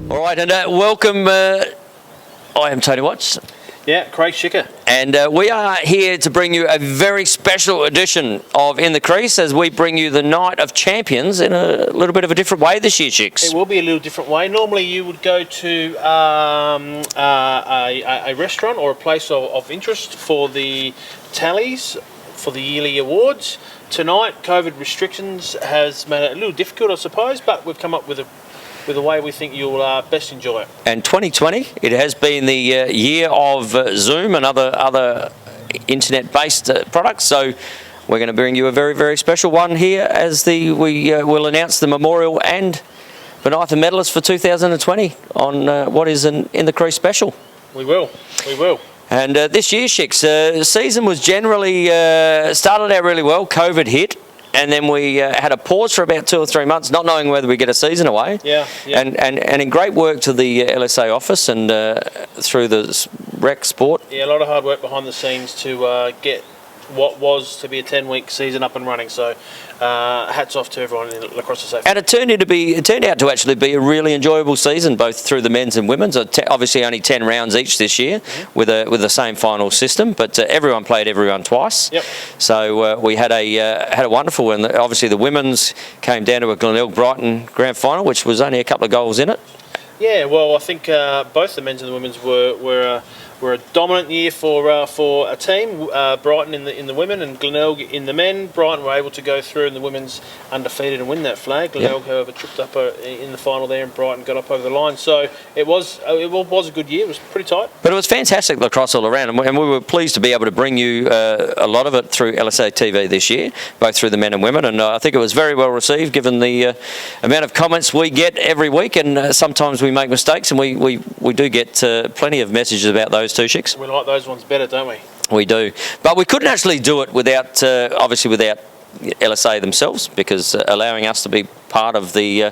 All right, and welcome. I am Tony Watts. Yeah, Craig Schicker. And we are here to bring you a very special edition of In the Crease as we bring you the Night of Champions in a little bit of a different way this year, Schicks. It will be a little different way. Normally you would go to a restaurant or a place of interest for the tallies, for the yearly awards. Tonight, COVID restrictions has made it a little difficult, I suppose, but we've come up with a way we think you'll best enjoy it. And 2020, it has been the year of Zoom and other internet-based products. So we're going to bring you a very, very special one here as we will announce the Memorial and Bonython Medalists for 2020 on what is an In the Crease special. We will. And this year, Schicks, season was generally started out really well. COVID hit. And then we had a pause for about 2 or 3 months, not knowing whether we get a season away. Yeah. And in great work to the LSA office and through the rec sport. Yeah, a lot of hard work behind the scenes to get what was to be a 10-week season up and running. So hats off to everyone in Lacrosse Society. And it turned out to actually be a really enjoyable season, both through the men's and women's. Obviously only 10 rounds each this year, with the same final system, but everyone played everyone twice. Yep. So we had a wonderful, and obviously the women's came down to a GLENELG BRIGHTON grand final, which was only a couple of goals in it. Yeah, well, I think both the men's and the women's were a dominant year for a team. Brighton in the women and GLENELG in the men. Brighton were able to go through in the women's undefeated and win that flag. GLENELG, however, tripped up in the final there, and Brighton got up over the line. So it was a good year. It was pretty tight. But it was fantastic lacrosse all around, and we were pleased to be able to bring you a lot of it through LSA TV this year, both through the men and women. And I think it was very well received, given the amount of comments we get every week. And sometimes we make mistakes, and we do get plenty of messages about those two, Schicks. We like those ones better, don't we? We do. But we couldn't actually do it without, obviously without LSA themselves, because allowing us to be part of the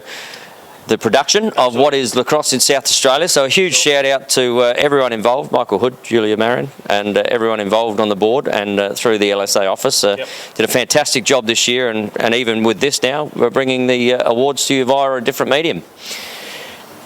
production of what is lacrosse in South Australia. So a huge shout out to everyone involved, Michael Hood, Julia Marion, and everyone involved on the board and through the LSA office. Did a fantastic job this year, and even with this now, we're bringing the awards to you via a different medium.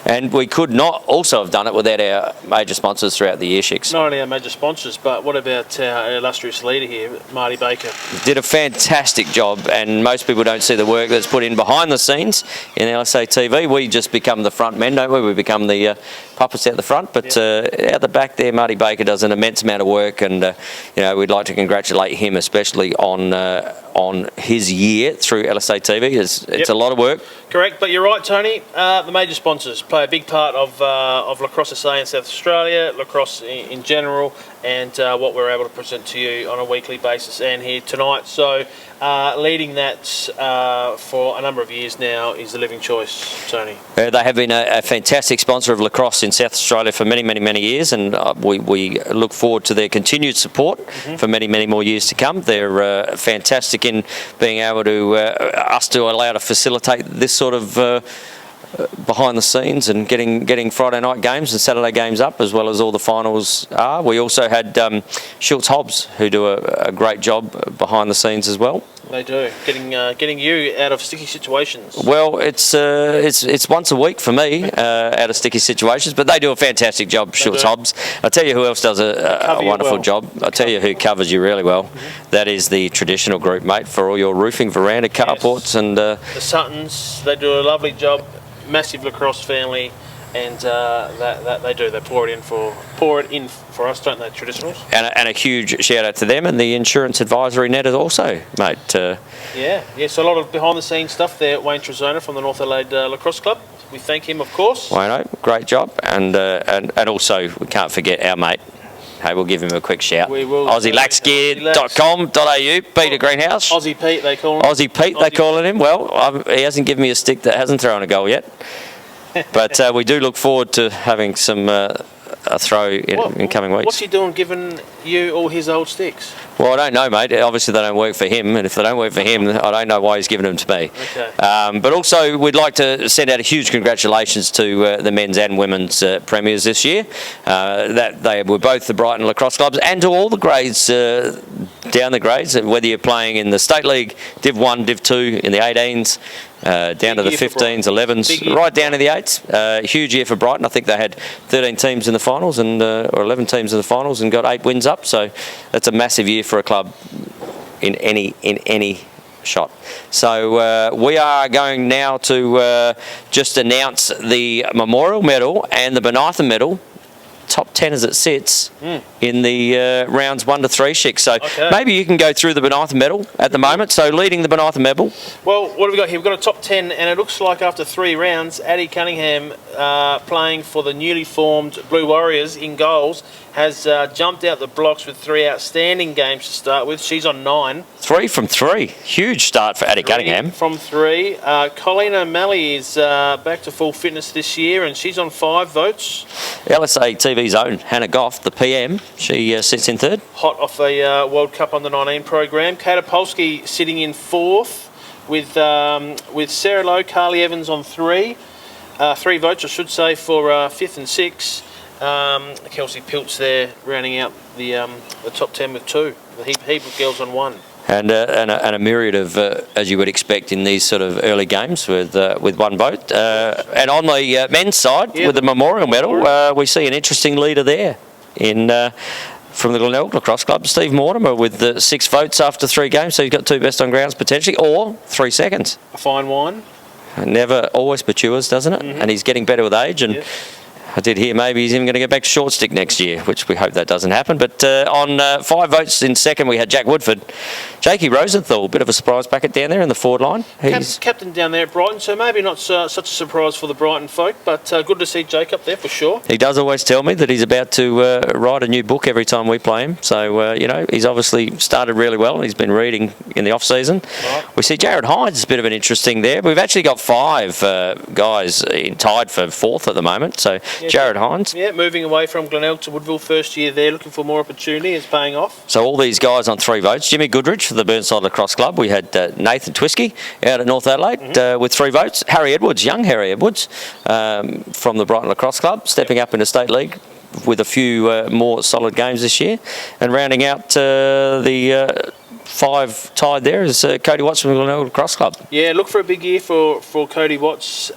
And we could not also have done it without our major sponsors throughout the year, Schicks. Not only our major sponsors, but what about our illustrious leader here, Marty Baker? Did a fantastic job, and most people don't see the work that's put in behind the scenes in LSA TV. We just become the front men, don't we? We become the puppets out the front, but out the back there, Marty Baker does an immense amount of work, and we'd like to congratulate him especially on his year through LSA TV. It's a lot of work. Correct, but you're right, Tony. The major sponsors play a big part of Lacrosse SA in South Australia, lacrosse in general, and what we're able to present to you on a weekly basis and here tonight. So leading that for a number of years now is the Living Choice, Tony. They have been a fantastic sponsor of lacrosse in South Australia for many, many, many years, and we look forward to their continued support for many, many more years to come. They're fantastic in being able to allow to facilitate this sort of behind the scenes and getting Friday night games and Saturday games up, as well as all the finals are. We also had SCHULZ HOBBS, who do a great job behind the scenes as well. They do, getting you out of sticky situations. Well, it's once a week for me out of sticky situations, but they do a fantastic job, SCHULZ HOBBS. I'll tell you who else does a wonderful job. I'll tell you who covers you really well. That is the Traditional Group, mate, for all your roofing, veranda, carports, and the Suttons. They do a lovely job. Massive lacrosse family, and they do. They pour it in for us, don't they, Traditionals? And a huge shout out to them, and the Insurance Advisory Net also, mate. So a lot of behind the scenes stuff there. Wayne Trezona from the North Adelaide Lacrosse Club. We thank him, of course. Wayne, great job, and also we can't forget our mate. Hey, we'll give him a quick shout. We will. AussieLaxGear.com.au, Peter Greenhouse. Aussie Pete, they call him. Aussie Pete, they calling him. Well, he hasn't given me a stick that hasn't thrown a goal yet. But we do look forward to having some a throw in coming weeks. What's he doing giving you all his old sticks? Well, I don't know, mate. Obviously, they don't work for him, and if they don't work for him, I don't know why he's giving them to me. Okay. But also, we'd like to send out a huge congratulations to the men's and women's premiers this year. That they were both the Brighton Lacrosse clubs, and to all the grades down the grades, whether you're playing in the State League, Div 1, Div 2, in the 18s, down to the 15s, 11s, right down to the 8s. Huge year for Brighton. I think they had 13 teams in the finals and or 11 teams in the finals and got 8 wins up. So that's a massive year for a club in any shot. So we are going now to just announce the Memorial Medal and the Bonython Medal. Top 10 as it sits in the rounds 1 to 3, Schick. So maybe you can go through the Bonython Medal at the moment. So leading the Bonython Medal. Well, what have we got here? We've got a top 10, and it looks like after 3 rounds, Addie Cunningham, playing for the newly formed Blue Warriors in goals, has jumped out the blocks with 3 outstanding games to start with. She's on 9. 3 from 3. Huge start for Addie Cunningham. From 3. Colleen O'Malley is back to full fitness this year, and she's on 5 votes. LSA TV's own Hannah Goff, the PM, she sits in 3rd. Hot off a World Cup Under-19 program. Kata Polsky sitting in 4th with Sarah Lowe, Carly Evans on 3. 3 votes, I should say, for 5th and 6th. Kelsey Piltz there rounding out the top 10 with 2. The heap of girls on 1. And a myriad of, as you would expect in these sort of early games with 1 vote. And on the men's side, with the Memorial Medal, we see an interesting leader there from the GLENELG Lacrosse Club, Steve Mortimer, with 6 votes after 3 games. So he's got 2 best on grounds potentially, or 3 seconds. A fine wine. Never always matures, doesn't it? And he's getting better with age. And I did hear maybe he's even going to get back to short stick next year, which we hope that doesn't happen. But on 5 votes in second, we had Jack Woodford. Jakey Rosenthal, bit of a surprise packet down there in the forward line. He's captain down there at Brighton, so maybe not such a surprise for the Brighton folk, but good to see Jake up there for sure. He does always tell me that he's about to write a new book every time we play him. So, you know, he's obviously started really well and he's been reading in the off-season. Right. We see Jared Hines is a bit of an interesting there. We've actually got 5 guys tied for 4th at the moment. So, Jared Hines. Yeah, moving away from GLENELG to Woodville, first year there, looking for more opportunity, is paying off. So all these guys on 3 votes. Jimmy Goodrich for the Burnside Lacrosse Club. We had Nathan Twiskey out at North Adelaide with 3 votes. Harry Edwards, young Harry Edwards, from the Brighton Lacrosse Club, stepping up in the State League with a few more solid games this year. And rounding out the 5 tied there is Cody Watts from the GLENELG Lacrosse Club. Yeah, look for a big year for Cody Watts.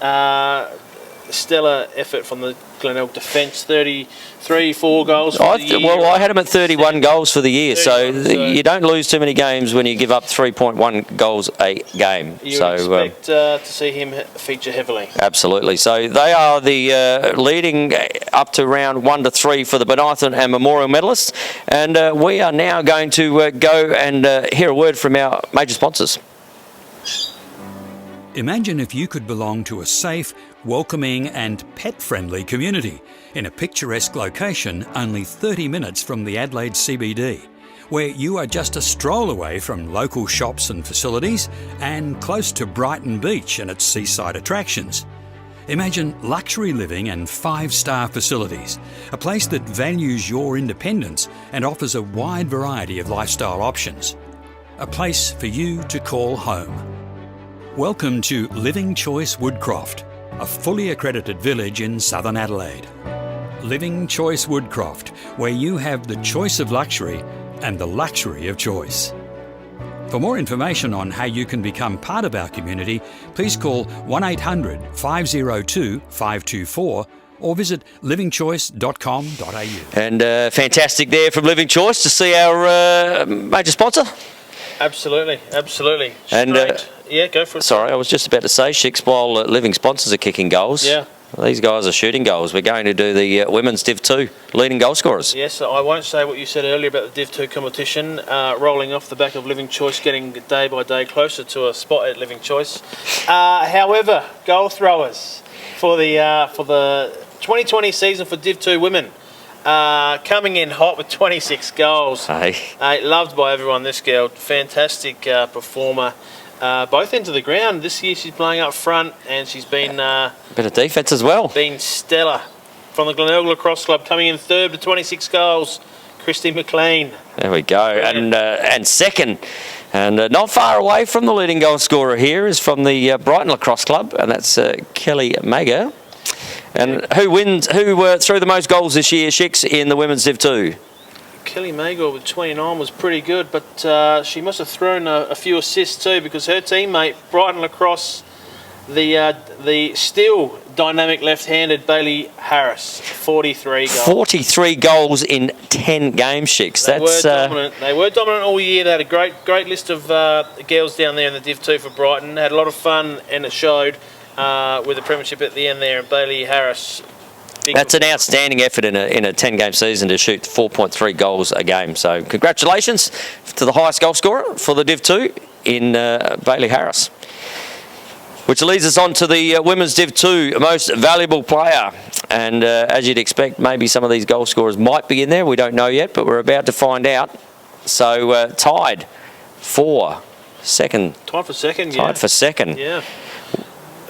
Stellar effort from the GLENELG defence, 33-4 goals for the year. Well, I had him at 31 goals for the year, so you don't lose too many games when you give up 3.1 goals a game. You would expect to see him feature heavily. Absolutely. So they are the leading up to round 1 to 3 for the Bonython and Memorial medalists, and we are now going to go and hear a word from our major sponsors. Imagine if you could belong to a safe, welcoming and pet-friendly community in a picturesque location only 30 minutes from the Adelaide CBD, where you are just a stroll away from local shops and facilities and close to Brighton Beach and its seaside attractions. Imagine luxury living and 5-star facilities, a place that values your independence and offers a wide variety of lifestyle options. A place for you to call home. Welcome to Living Choice Woodcroft, a fully accredited village in southern Adelaide. Living Choice Woodcroft, where you have the choice of luxury and the luxury of choice. For more information on how you can become part of our community, please call 1800 502 524 or visit livingchoice.com.au. And fantastic there from Living Choice to see our major sponsor. Absolutely. And yeah, go for it. Sorry, I was just about to say, Shicks, while Living sponsors are kicking goals, these guys are shooting goals. We're going to do the women's Div 2 leading goal scorers. Yes, I won't say what you said earlier about the Div 2 competition, rolling off the back of Living Choice, getting day by day closer to a spot at Living Choice. However, goal throwers for the 2020 season for Div 2 women. Coming in hot with 26 goals. Loved by everyone, this girl. Fantastic performer. Both ends of the ground. This year she's playing up front and she's been... bit of defence as well. Been stellar. From the GLENELG Lacrosse Club, coming in 3rd with 26 goals, Christy McLean. There we go. And second, and not far away from the leading goal scorer here, is from the Brighton Lacrosse Club, and that's Kelly Mager. And who threw the most goals this year, Shicks, in the women's Div 2? Kelly Magor with 29 was pretty good, but she must have thrown a few assists too, because her teammate Brighton Lacrosse, the still dynamic left-handed Bailey Harris, 43 goals. 43 goals in 10 game, Schicks. They were dominant. They were dominant all year. They had a great list of girls down there in the Div 2 for Brighton. They had a lot of fun, and it showed with the premiership at the end there. And Bailey Harris. That's an outstanding effort in a 10-game season to shoot 4.3 goals a game. So congratulations to the highest goal scorer for the Div 2 in Bailey Harris. Which leads us on to the Women's Div 2 most valuable player. And as you'd expect, maybe some of these goal scorers might be in there. We don't know yet, but we're about to find out. So tied for second. Tied for second, yeah. Tied for second. Yeah.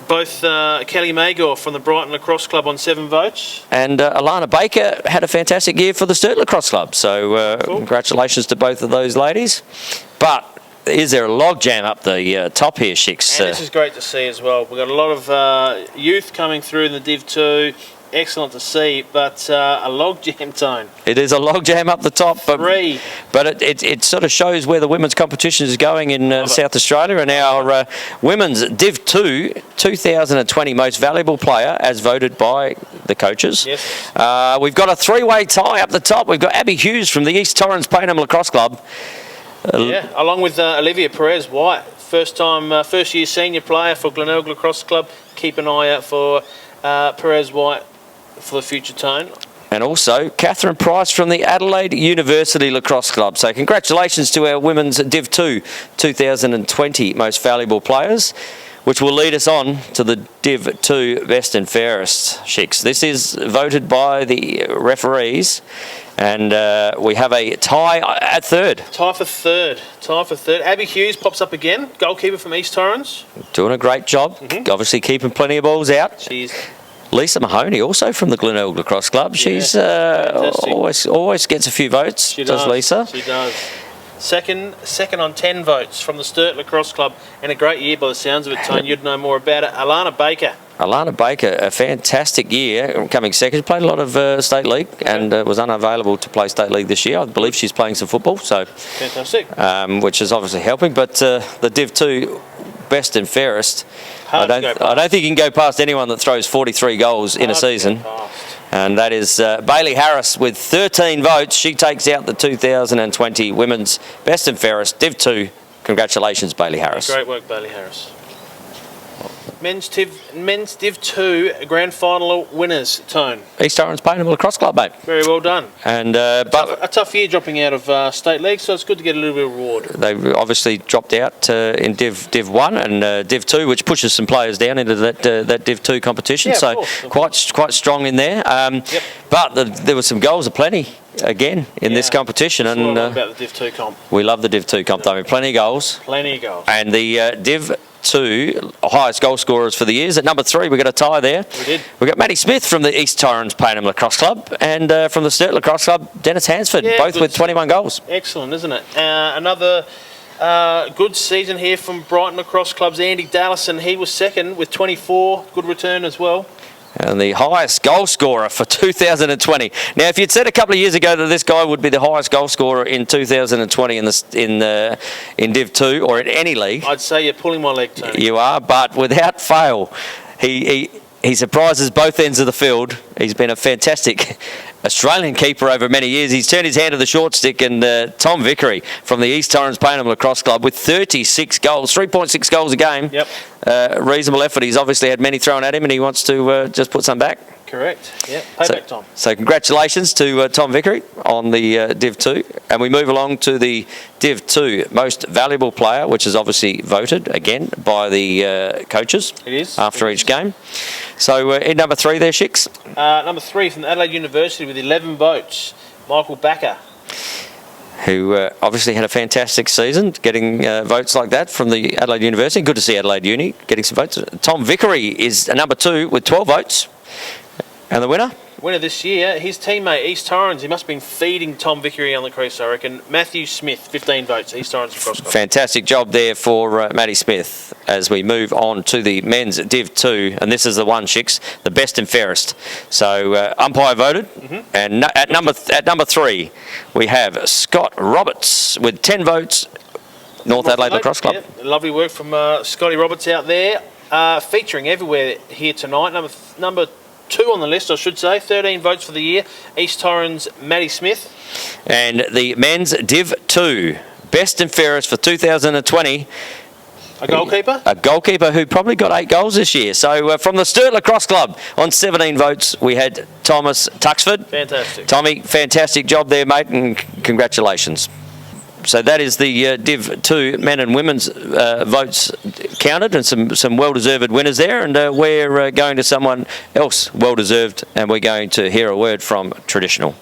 Both Kelly Magor from the Brighton Lacrosse Club on 7 votes. And Alana Baker had a fantastic year for the STURT Lacrosse Club. So cool. Congratulations to both of those ladies. But is there a logjam up the top here, Schicks? And this is great to see as well. We've got a lot of youth coming through in the Div 2. Excellent to see, but a logjam, Tone. It is a logjam up the top, but it sort of shows where the women's competition is going in South Australia. And our women's Div 2 2020 most valuable player, as voted by the coaches. Yes. We've got a 3-way tie up the top. We've got Abby Hughes from the East Torrens Payneham Lacrosse Club. Yeah, along with Olivia Perez-White, first year senior player for GLENELG Lacrosse Club. Keep an eye out for Perez-White for the future, Tone. And also Catherine Price from the Adelaide University Lacrosse Club. So congratulations to our women's Div 2 2020 most valuable players, which will lead us on to the Div 2 best and fairest, Schicks. This is voted by the referees. And we have a tie at third. Tie for third. Abby Hughes pops up again, goalkeeper from East Torrens. Doing a great job. Obviously keeping plenty of balls out. She's Lisa Mahoney, also from the GLENELG Lacrosse Club. She's always gets a few votes. She does. Lisa? She does. Second on 10 votes from the STURT Lacrosse Club, and a great year by the sounds of it, Tone. You'd know more about it. Alana Baker. Alana Baker, a fantastic year, coming second. She played a lot of State League and was unavailable to play State League this year. I believe she's playing some football, so fantastic. Which is obviously helping. But the Div 2 best and fairest, I don't think you can go past anyone that throws 43 goals in a season. And that is Bailey Harris with 13 votes. She takes out the 2020 Women's Best and Fairest Div 2. Congratulations, Bailey Harris. Great work, Bailey Harris. Men's Div 2 grand final winners, Tone. East Torrens Payneham Lacrosse Club, mate. Very well done. And but a tough year dropping out of State League, so it's good to get a little bit of reward. They obviously dropped out in Div 1 and Div 2, which pushes some players down into that Div 2 competition. Yeah, so quite strong in there. But there were some goals aplenty again in this competition. That's and what I love about the Div 2 comp. We love the Div 2 comp, though. Plenty of goals. Plenty of goals. And the Div 2 highest goal scorers for the years. At number 3, we got a tie there. We did. We got Maddie Smith from the East Torrens Payneham Lacrosse Club, and from the STURT Lacrosse Club, Dennis Hansford, both with 21 goals. Excellent, isn't it? Another good season here from Brighton Lacrosse Club's Andy Dallison. He was second with 24. Good return as well. And the highest goal scorer for 2020. Now, if you'd said a couple of years ago that this guy would be the highest goal scorer in 2020 in Div 2 or in any league, I'd say you're pulling my leg, Tony. You are, but without fail, he surprises both ends of the field. He's been a fantastic Australian keeper over many years. He's turned his hand to the short stick, and Tom Vickery from the East Torrens Payneham Lacrosse Club with 36 goals, 3.6 goals a game. Yep. Reasonable effort. He's obviously had many thrown at him, and he wants to just put some back. Correct. Yeah. Payback, Tom. So congratulations to Tom Vickery on the Div 2. And we move along to the Div 2 most valuable player, which is obviously voted again by the coaches. It is. After each game. So in number 3 there, Schicks. Number 3 from Adelaide University with 11 votes, Michael Backer. Who obviously had a fantastic season, getting votes like that from the Adelaide University. Good to see Adelaide Uni getting some votes. Tom Vickery is number 2 with 12 votes. And the winner winner this year, his teammate, East Torrens, he must have been feeding Tom Vickery on the crease, I reckon. Matthew Smith, 15 votes, East Torrens Lacrosse Club. Fantastic job there for Matty Smith as we move on to the men's Div 2, and this is the one, Schicks, the best and fairest. So umpire voted, and at number 3 we have Scott Roberts with 10 votes, North Adelaide Lacrosse Club. Yeah, lovely work from Scotty Roberts out there, featuring everywhere here tonight. Number 2 on the list, I should say, 13 votes for the year, East Torrens Matty Smith. And the men's Div 2, best and fairest for 2020. A goalkeeper? A goalkeeper who probably got 8 goals this year. So from the STURT Lacrosse Club, on 17 votes, we had Thomas Tuxford. Fantastic. Tommy, fantastic job there, mate, and congratulations. So that is the Div 2 men and women's votes counted, and some well-deserved winners there. And we're going to someone else well-deserved, and we're going to hear a word from Traditional.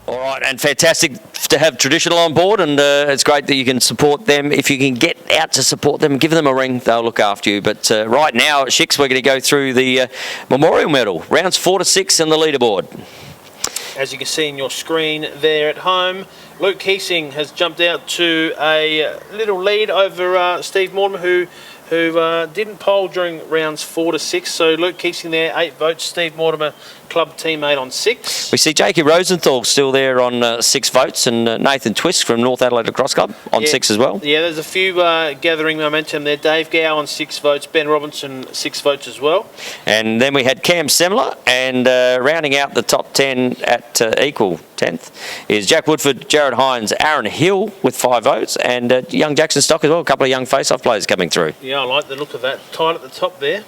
All right, and fantastic to have Traditional on board, and it's great that you can support them. If you can get out to support them, give them a ring, they'll look after you. But right now at Schicks, we're going to go through the Memorial Medal, rounds 4 to 6 in the leaderboard. As you can see in your screen there at home, Luke Keesing has jumped out to a little lead over Steve Mortimer, who didn't poll during rounds 4 to 6. So Luke Keesing there, 8 votes. Steve Mortimer, club teammate, on 6. We see Jakey Rosenthal still there on 6 votes, and Nathan Twist from North Adelaide Lacrosse Club on 6 as well. Yeah, there's a few gathering momentum there. Dave Gow on 6 votes. Ben Robinson, 6 votes as well. And then we had Cam Semler, and rounding out the top 10 at equal 10th is Jack Woodford, Jared Hines, Aaron Hill with 5 votes, and young Jackson Stock as well. A couple of young face-off players coming through. Yeah, I like the look of that. Tight at the top there.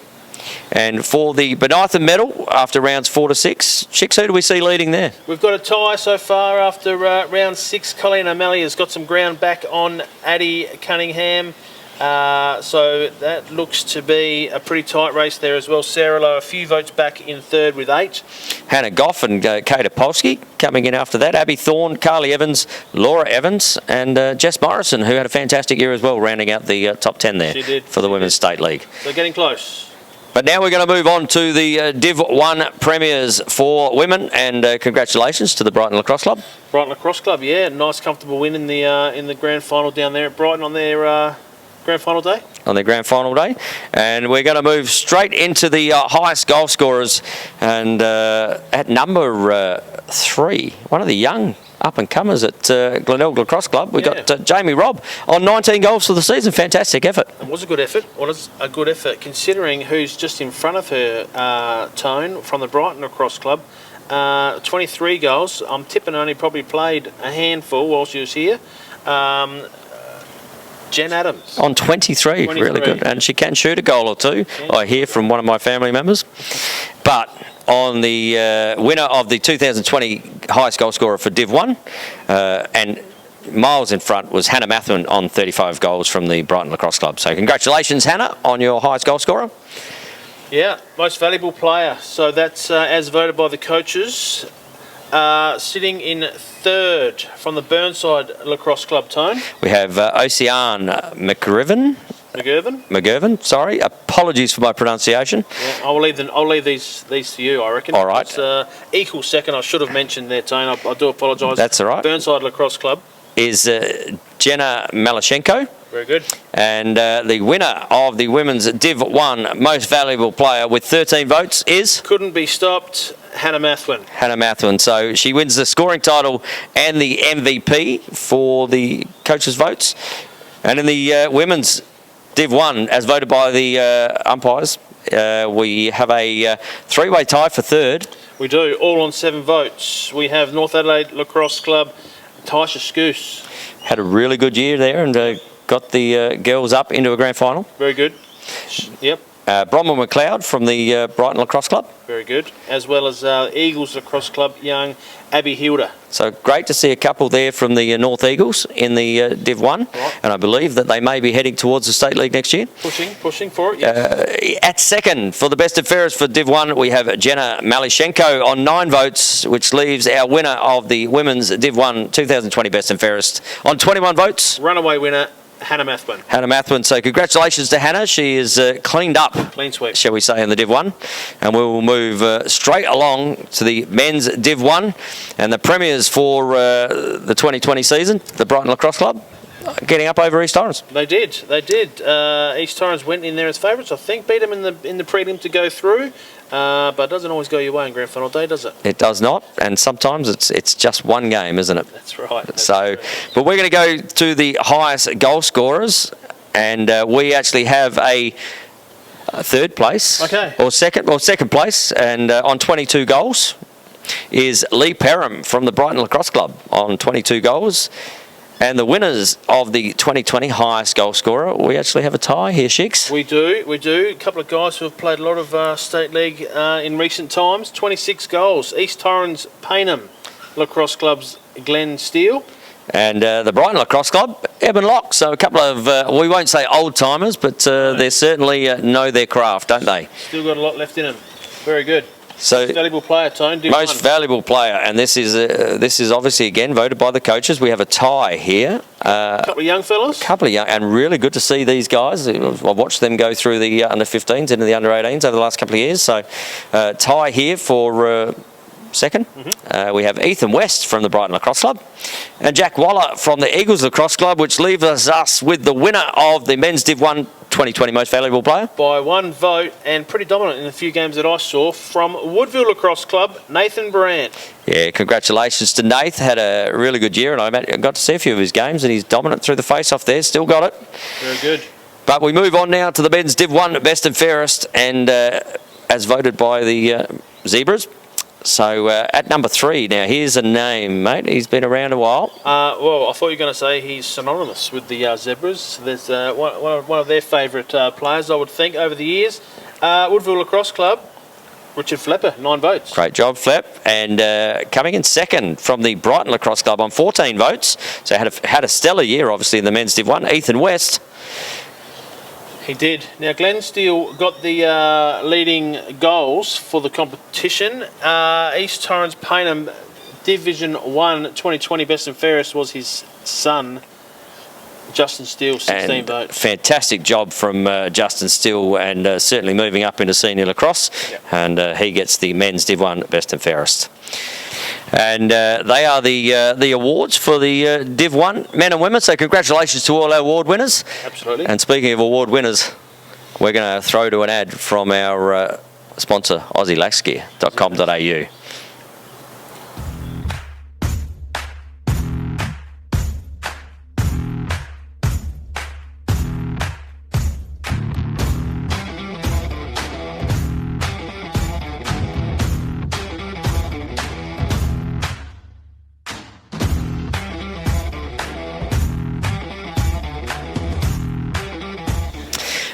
And for the Bonython Medal, after rounds 4 to 6, Schicks, who do we see leading there? We've got a tie so far after round 6. Colleen O'Malley has got some ground back on Addie Cunningham. So that looks to be a pretty tight race there as well. Sarah Lowe, a few votes back in 3rd with 8. Hannah Goff and Kate Opolsky coming in after that. Abby Thorne, Carly Evans, Laura Evans, and Jess Morrison, who had a fantastic year as well, rounding out the top 10 there. She did. For the Women's State League. So getting close. But now we're going to move on to the Div 1 Premiers for women, and congratulations to the Brighton Lacrosse Club. Brighton Lacrosse Club, yeah, nice comfortable win in the grand final down there at Brighton on their grand final day. On their grand final day. And we're going to move straight into the highest goal scorers, and at number 3, one of the young up-and-comers at GLENELG Lacrosse Club. We got Jamie Robb on 19 goals for the season. Fantastic effort. It was a good effort. It was a good effort considering who's just in front of her, Tone, from the Brighton Lacrosse Club. 23 goals. I'm tipping only probably played a handful while she was here. Jen Adams. On 23, really good. And she can shoot a goal or two, I hear from one of my family members. But on the winner of the 2020 highest goal scorer for Div 1, and miles in front was Hannah Mathman on 35 goals from the Brighton Lacrosse Club. So congratulations, Hannah, on your highest goal scorer. Yeah, most valuable player. So that's as voted by the coaches. Sitting in 3rd from the Burnside Lacrosse Club, Tone. We have Ocean McGirvin. McGirvin, sorry. Apologies for my pronunciation. Yeah, I'll leave these to you, I reckon. All right. It's equal second. I should have mentioned there, Tone. I do apologise. That's all right. Burnside Lacrosse Club is Jenna Malashenko. Very good. And the winner of the women's Div 1 most valuable player with 13 votes is? Couldn't be stopped, Hannah Mathwin. Hannah Mathwin. So she wins the scoring title and the MVP for the coaches' votes. And in the women's Div 1, as voted by the umpires, we have a 3-way tie for 3rd. We do, all on 7 votes. We have North Adelaide Lacrosse Club, Taisha Scoose. Had a really good year there, and got the girls up into a grand final. Very good. Yep. Bronwyn McLeod from the Brighton Lacrosse Club. Very good. As well as Eagles Lacrosse Club young Abby Hilda. So great to see a couple there from the North Eagles in the Div 1. Right. And I believe that they may be heading towards the State League next year. Pushing for it, yes. At second, for the best and fairest for Div 1, we have Jenna Malishenko on 9 votes, which leaves our winner of the Women's Div 1 2020 Best and Fairest on 21 votes. Runaway winner, Hannah Mathman. Hannah Mathman. So congratulations to Hannah. She is cleaned up, Clean sweep, shall we say, in the Div 1. And we will move straight along to the men's Div 1 and the premiers for the 2020 season, the Brighton Lacrosse Club, getting up over East Torrens. They did. East Torrens went in there as favourites. I think beat them in the prelim to go through, but it doesn't always go your way in grand final day, does it? It does not, and sometimes it's just one game, isn't it? That's right. But we're going to go to the highest goal scorers, and we actually have a third place, or second place, and on 22 goals is Lee Perham from the Brighton Lacrosse Club on 22 goals. And the winners of the 2020 highest goal scorer, we actually have a tie here, Schicks. We do. A couple of guys who have played a lot of State League in recent times. 26 goals. East Torrens Paynham Lacrosse Club's Glenn Steele. And the Brighton Lacrosse Club, Eben Locke. So a couple of, we won't say old-timers, but they certainly know their craft, don't they? Still got a lot left in them. Very good. So most valuable player, Tone. Most valuable player, and this is obviously again voted by the coaches. We have a tie here. A couple of young fellas. And really good to see these guys. I've watched them go through the under-15s into the under-18s over the last couple of years. So tie here for second. We have Ethan West from the Brighton Lacrosse Club and Jack Waller from the Eagles Lacrosse Club, which leaves us with the winner of the men's Div 1 2020 most valuable player. By 1 vote, and pretty dominant in a few games that I saw, from Woodville Lacrosse Club, Nathan Brand. Yeah, congratulations to Nath. Had a really good year, and I got to see a few of his games, and he's dominant through the face-off there. Still got it. Very good. But we move on now to the men's Div 1 best and fairest, and as voted by the Zebras. So at number 3, now here's a name, mate. He's been around a while. Well, I thought you were going to say he's synonymous with the Zebras. There's one of their favourite players, I would think, over the years. Woodville Lacrosse Club, Richard Flepper, 9 votes. Great job, Flep. And coming in second from the Brighton Lacrosse Club on 14 votes. So had a stellar year, obviously, in the men's Div 1. Ethan West. He did. Now, Glenn Steele got the leading goals for the competition. East Torrens Paynham Division 1 2020 Best and Fairest was his son, Justin Steele, 16 votes. Fantastic job from Justin Steele, and certainly moving up into senior lacrosse. Yep. And he gets the men's Div 1 Best and Fairest. And they are the awards for the Div 1 men and women. So congratulations to all our award winners. Absolutely. And speaking of award winners, we're going to throw to an ad from our sponsor, AussieLaxGear.com.au.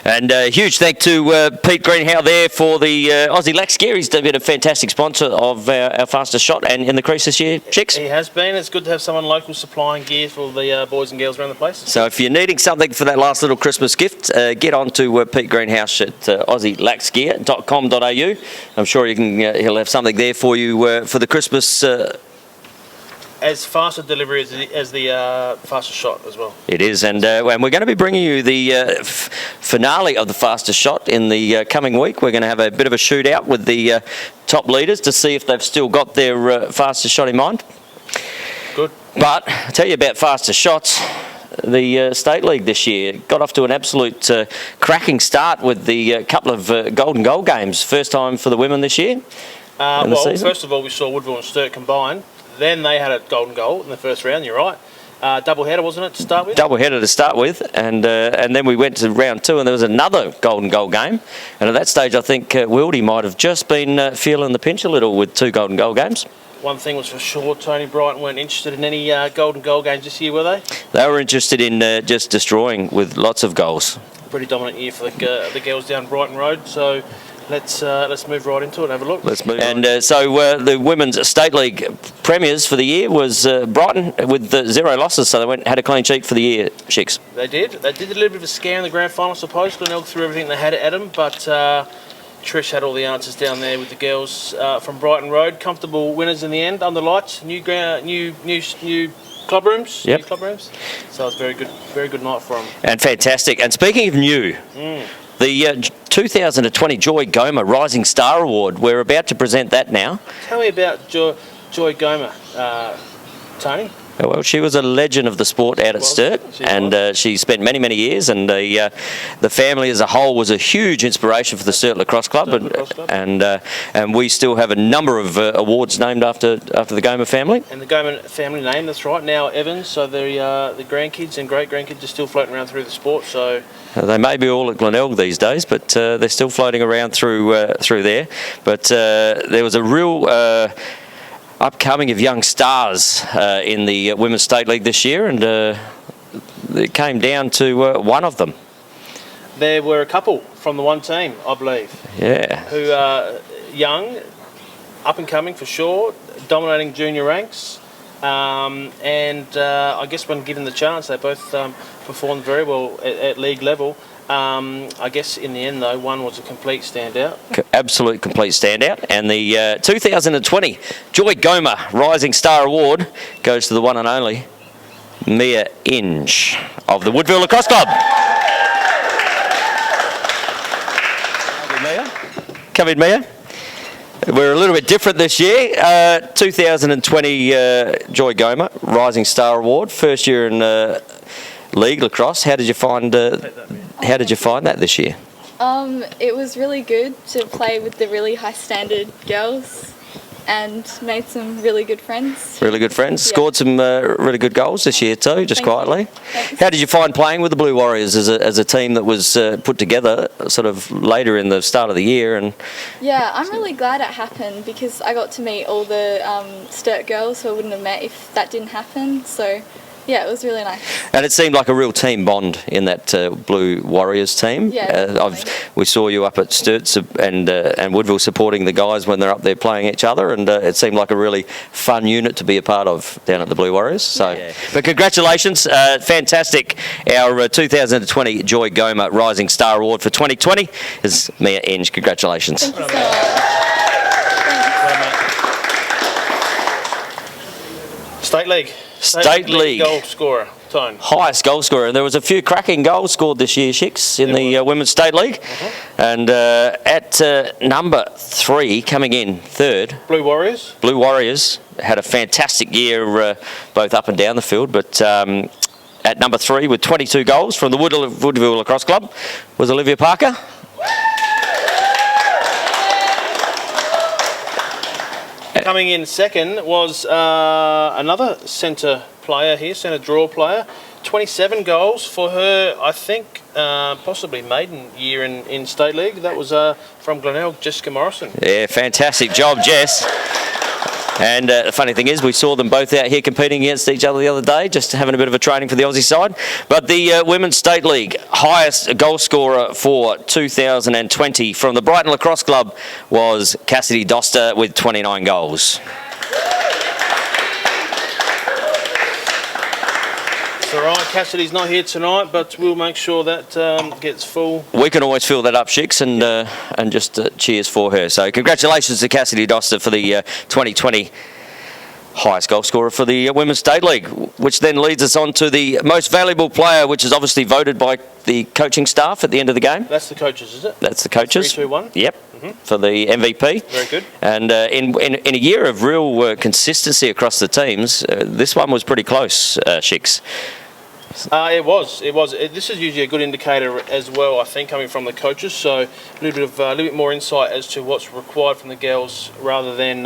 And a huge thank to Pete Greenhow there for the Aussie Lax Gear. He's been a fantastic sponsor of our fastest shot and in the Crease this year, Chicks. He has been. It's good to have someone local supplying gear for the boys and girls around the place. So if you're needing something for that last little Christmas gift, get on to Pete Greenhouse at AussieLaxGear.com.au. I'm sure you can. He'll have something there for you for the Christmas. As fast a delivery as the fastest shot as well. It is, and we're going to be bringing you the finale of the fastest shot in the coming week. We're going to have a bit of a shootout with the top leaders to see if they've still got their fastest shot in mind. Good. But I'll tell you about fastest shots. The State League this year got off to an absolute cracking start with the couple of golden goal games. First time for the women this year. Well, first of all, we saw Woodville and Sturt combine. Then they had a golden goal in the first round, you're right. Double header, wasn't it, to start with? Double header to start with, and then we went to round 2 and there was another golden goal game. And at that stage, I think Wildy might have just been feeling the pinch a little with 2 golden goal games. One thing was for sure, Tony, Brighton weren't interested in any golden goal games this year, were they? They were interested in just destroying with lots of goals. pretty dominant year for the girls down Brighton Road. So let's move right into it and have a look. Let's move. And so the Women's State League premiers for the year was Brighton with 0 losses, so they had a clean sheet for the year, Schicks. They did. They did a little bit of a scare in the grand final, I suppose. Glenelg threw everything they had at them, but Trish had all the answers down there with the girls from Brighton Road. Comfortable winners in the end, under lights, new club rooms. Yep. New club rooms. So it was very good night for them. And fantastic. And speaking of new, the 2020 Joy Goma Rising Star Award, we're about to present that now. Tell me about Joy Goma, Tony. Well, she was a legend of the sport out at STURT, and she spent many, many years, and the family as a whole was a huge inspiration for the STURT Lacrosse Club, and we still have a number of awards named after the Goma family. And the Goma family name, that's right, now Evans, so the grandkids and great-grandkids are still floating around through the sport, so... They may be all at Glenelg these days, but they're still floating around through there. But there was a real... upcoming of young stars in the Women's State League this year, and it came down to one of them. There were a couple from the one team, I believe. Yeah. Who are young, up and coming for sure, dominating junior ranks, and I guess when given the chance, they both performed very well at league level. I guess in the end, though, one was a complete standout. Absolute complete standout. And the 2020 Joy Goma Rising Star Award goes to the one and only Mia Inge of the Woodville Lacrosse Club. Come in, Mia. We're a little bit different this year. 2020 Joy Goma Rising Star Award, first year in league lacrosse. How did you find that this year? It was really good to play with the really high standard girls and made some really good friends. Really good friends. Yeah. Scored some really good goals this year too, just quietly. Thanks. How did you find playing with the Blue Warriors as a team that was put together sort of later in the start of the year? And yeah, I'm really glad it happened because I got to meet all the STURT girls who I wouldn't have met if that didn't happen. So yeah, it was really nice. And it seemed like a real team bond in that Blue Warriors team. Yeah, we saw you up at STURT and Woodville supporting the guys when they're up there playing each other, and it seemed like a really fun unit to be a part of down at the Blue Warriors. So, yeah. But congratulations, fantastic. Our 2020 Joy Goma Rising Star Award for 2020 is Mia Inge. Congratulations. Thank you so much. State League. State League goal scorer, Tone. Highest goal scorer. And there was a few cracking goals scored this year, Schicks, in the Women's State League. And at number 3, coming in third, Blue Warriors. Blue Warriors had a fantastic year, both up and down the field. But at number 3, with 22 goals from the Woodville Lacrosse Club, was Olivia Parker. Coming in second was another centre player here, centre draw player. 27 goals for her, I think, possibly maiden year in State League. That was from Glenelg, Jessica Morrison. Yeah, fantastic job, Jess. And the funny thing is, we saw them both out here competing against each other the other day, just having a bit of a training for the Aussie side. But the Women's State League highest goal scorer for 2020 from the Brighton Lacrosse Club was Cassidy Doster with 29 goals. It's all right, Cassidy's not here tonight, but we'll make sure that gets full. We can always fill that up, Schicks, and just cheers for her. So congratulations to Cassidy Doster for the 2020 highest goal scorer for the Women's State League, which then leads us on to the most valuable player, which is obviously voted by the coaching staff at the end of the game. That's the coaches, is it? That's the coaches. 3, 2, 1? Yep. For the MVP. Very good. And in a year of real consistency across the teams, this one was pretty close, Schicks. It was. This is usually a good indicator as well, I think, coming from the coaches. So a little bit more insight as to what's required from the girls, rather than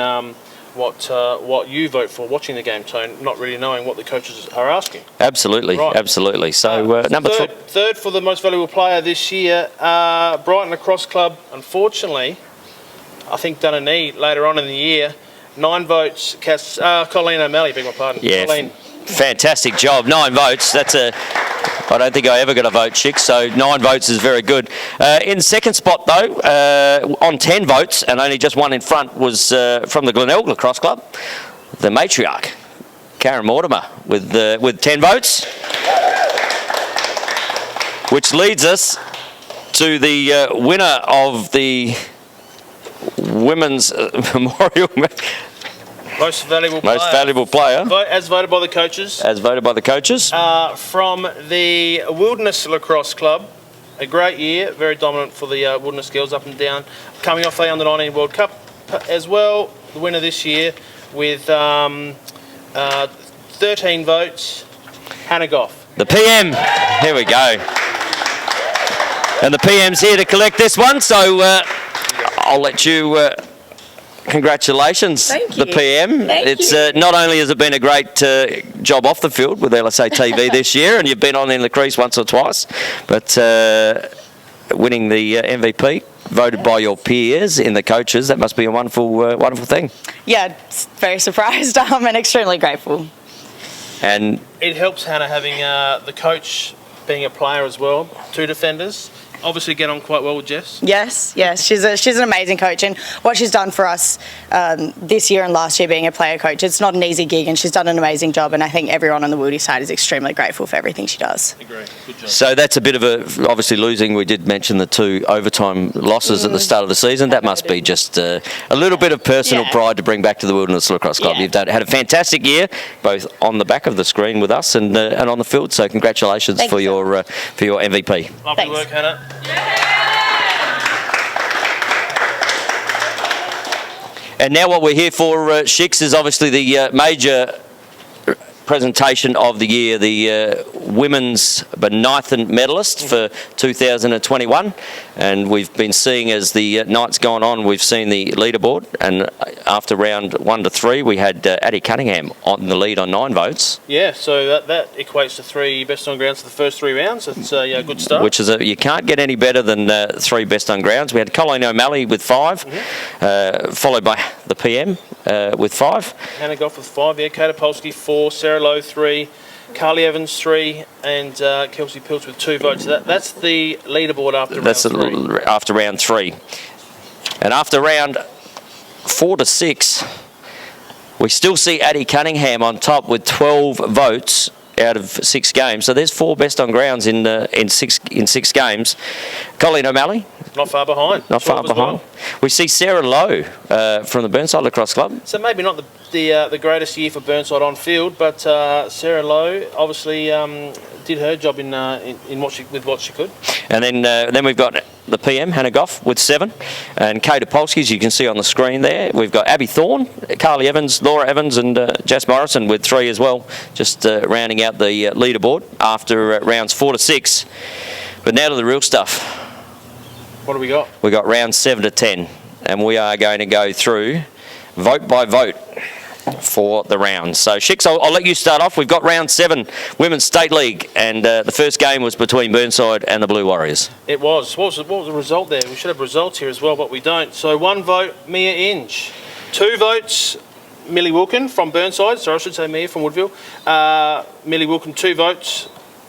what you vote for watching the game, Tone, not really knowing what the coaches are asking. Absolutely, right. Absolutely. So number third for the most valuable player this year, Brighton Lacrosse Club. Unfortunately, I think done a knee later on in the year. 9 votes. Colleen O'Malley, beg my pardon. Yeah. Colleen. Fantastic job. 9 votes. I don't think I ever got a vote, Schick, so 9 votes is very good. In second spot, though, on 10 votes, and only just one in front, was from the GLENELG Lacrosse Club, the matriarch, Karen Mortimer, with 10 votes. Which leads us to the winner of the Women's Memorial Most valuable player. As voted by the coaches. As voted by the coaches. From the Wilderness Lacrosse Club. A great year, very dominant for the Wilderness girls up and down. Coming off the Under-19 World Cup as well. The winner this year with 13 votes, Hannah Goff. The PM. Here we go. And the PM's here to collect this one, so I'll let you... Congratulations, Thank you. the PM. Thank you. Not only has it been a great job off the field with LSA TV this year, and you've been on in the Crease once or twice, but winning the MVP, voted by your peers in the coaches, that must be a wonderful, wonderful thing. Yeah, very surprised and extremely grateful. And it helps Hannah having the coach being a player as well, 2 defenders. Obviously get on quite well with Jess. Yes, she's an amazing coach, and what she's done for us this year and last year being a player coach, it's not an easy gig, and she's done an amazing job, and I think everyone on the Woody side is extremely grateful for everything she does. Agree. Good job. So that's a bit of obviously losing. We did mention the 2 overtime losses at the start of the season. That must be just a little bit of personal pride to bring back to the Wilderness Lacrosse Club. Yeah. You've had a fantastic year, both on the back of the screen with us and on the field. So congratulations for your MVP. Lovely work, Hannah. And now what we're here for, Schicks, is obviously the major presentation of the year, the Women's Bonython Medalist for 2021. And we've been seeing, as the night's gone on, we've seen the leaderboard. And after round 1 to 3, we had Addie Cunningham on the lead on 9 votes. Yeah, so that equates to 3 best on grounds for the first 3 rounds. It's a good start. Which is you can't get any better than 3 best on grounds. We had Colleen O'Malley with 5, followed by the PM with 5. Hannah Goff with 5, Kate Opolsky 4, Sarah Lowe 3, Carly Evans 3, and Kelsey Pilch with 2 votes. That's the leaderboard after round 3. After round 3. And after round 4 to 6, we still see Addie Cunningham on top with 12 votes out of 6 games. So there's 4 best on grounds in 6 games. Colleen O'Malley. Not far behind. Not far behind. Well. We see Sarah Lowe from the Burnside Lacrosse Club. So maybe not the greatest year for Burnside on field, but Sarah Lowe obviously did her job with what she could. And then we've got the PM, Hannah Goff, with 7. And Kate Opolsky, as you can see on the screen there. We've got Abby Thorne, Carly Evans, Laura Evans and Jess Morrison with 3 as well, just rounding out the leaderboard after rounds 4 to 6. But now to the real stuff. What do we got? We got rounds 7 to 10, and we are going to go through vote by vote for the rounds. So, Schicks, I'll let you start off. We've got round 7, Women's State League, and the first game was between Burnside and the Blue Warriors. It was. What was the result there? We should have results here as well, but we don't. So 1 vote, Mia Inge. 2 votes, Millie Wilkin from Burnside. Sorry, I should say Mia from Woodville. Millie Wilkin, 2 votes.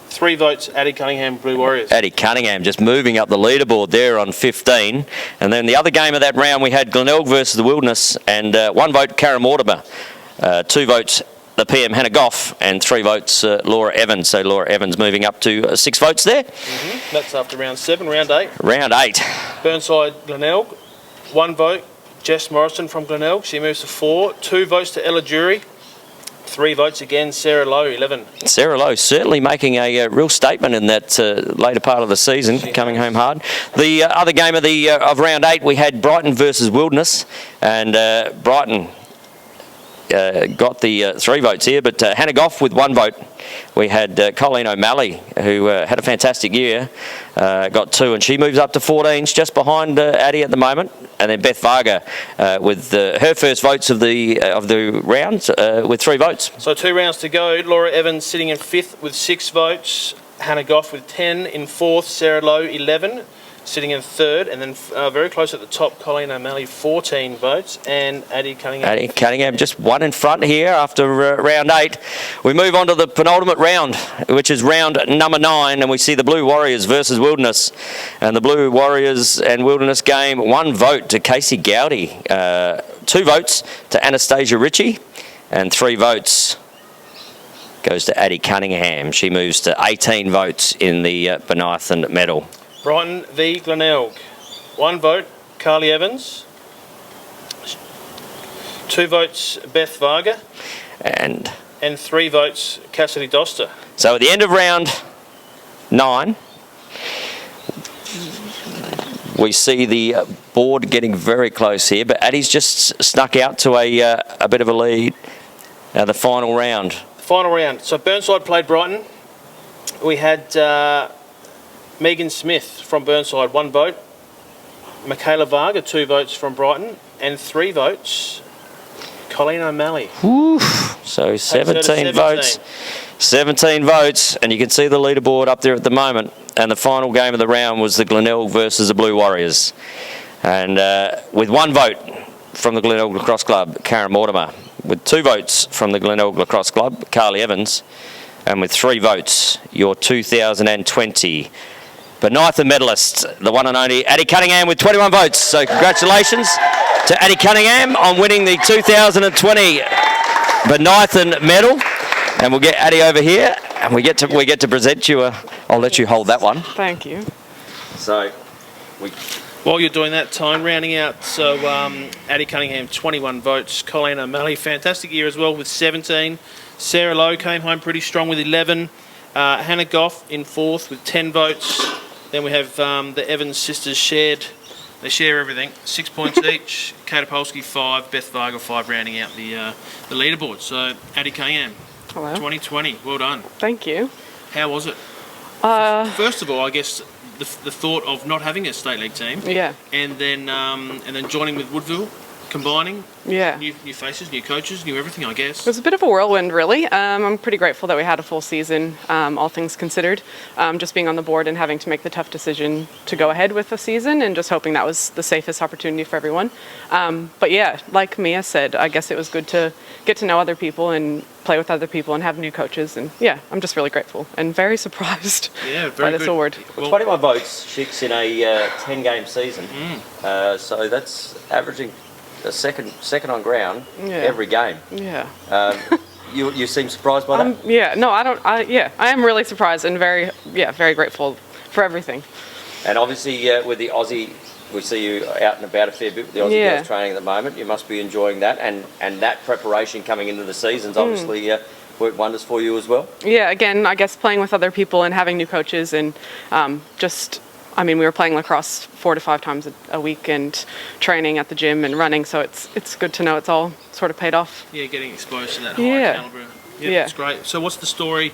3 votes, Addie Cunningham, Blue Warriors. Addie Cunningham just moving up the leaderboard there on 15. And then the other game of that round, we had GLENELG versus the Wilderness, and 1 vote, Karen Mortimer. 2 votes, the PM, Hannah Goff, and 3 votes, Laura Evans. So Laura Evans moving up to 6 votes there. That's after round 7, round 8. Round 8. Burnside, GLENELG, 1 vote, Jess Morrison from GLENELG. She moves to 4. 2 votes to Ella Jury. 3 votes again, Sarah Lowe, 11. Sarah Lowe certainly making a real statement in that later part of the season, coming home hard. The other game of round 8, we had Brighton versus Wilderness, and Brighton got the 3 votes here, but Hannah Goff with 1 vote. We had Colleen O'Malley, who had a fantastic year, got 2, and she moves up to 14s, just behind Addie at the moment. And then Beth Varga with her first votes of the rounds with 3 votes. So 2 rounds to go. Laura Evans sitting in 5th with 6 votes. Hannah Goff with 10 in 4th. Sarah Lowe 11. sitting in third, and then very close at the top, Colleen O'Malley, 14 votes, and Addie Cunningham. Addie Cunningham just one in front here after round 8. We move on to the penultimate round, which is round number 9, and we see the Blue Warriors versus Wilderness. And the Blue Warriors and Wilderness game, 1 vote to Casey Gowdy, 2 votes to Anastasia Ritchie, and 3 votes goes to Addie Cunningham. She moves to 18 votes in the Bonython medal. Brighton v Glenelg. 1 vote, Carly Evans. 2 votes, Beth Varga. And 3 votes, Cassidy Doster. So at the end of round 9, we see the board getting very close here, but Addie's just snuck out to a bit of a lead. The final round. Final round. So Burnside played Brighton. We had Megan Smith from Burnside, 1 vote. Michaela Varga, 2 votes from Brighton, and 3 votes, Colleen O'Malley. So 17 votes. 17 votes, and you can see the leaderboard up there at the moment. And the final game of the round was the Glenelg versus the Blue Warriors. And with 1 vote from the Glenelg Lacrosse Club, Karen Mortimer. With 2 votes from the Glenelg Lacrosse Club, Carly Evans. And with 3 votes, your 2020 Bonython medalist, the one and only Addie Cunningham with 21 votes. So congratulations to Addie Cunningham on winning the 2020 Bonython medal. And we'll get Addie over here, and we get to present you I'll let you hold that one. Thank you. So, while you're doing that, time rounding out. So Addie Cunningham, 21 votes. Colleen O'Malley, fantastic year as well with 17. Sarah Lowe came home pretty strong with 11. Hannah Goff in 4th with 10 votes. Then we have the Evans sisters they share everything, 6 points each. Kate Opolsky 5, Beth Varga 5, rounding out the leaderboard. So Addie Cunningham, Hello. 2020, well done. Thank you. How was it? First of all, I guess the thought of not having a state league team, Yeah. and then joining with Woodville, combining, Yeah. new faces, new coaches, new everything, I guess. It was a bit of a whirlwind, really. I'm pretty grateful that we had a full season, all things considered. Just being on the board and having to make the tough decision to go ahead with the season, and just hoping that was the safest opportunity for everyone. But yeah, like Mia said, I guess it was good to get to know other people and play with other people and have new coaches. And yeah, I'm just really grateful and very surprised by this award. Well, 21 votes, Schicks, in a 10-game season. So that's averaging a second on ground every game. Yeah. You seem surprised by that? Yeah. No, I don't. I am really surprised and very grateful for everything. And obviously, with the Aussie, we see you out and about a fair bit with the Aussie girls training at the moment. You must be enjoying that, and that preparation coming into the seasons obviously worked wonders for you as well. Yeah. Again, I guess playing with other people and having new coaches and we were playing lacrosse 4 to 5 times a week and training at the gym and running, so it's good to know it's all sort of paid off. Yeah, getting exposed to that high calibre. Yeah, it's great. So what's the story?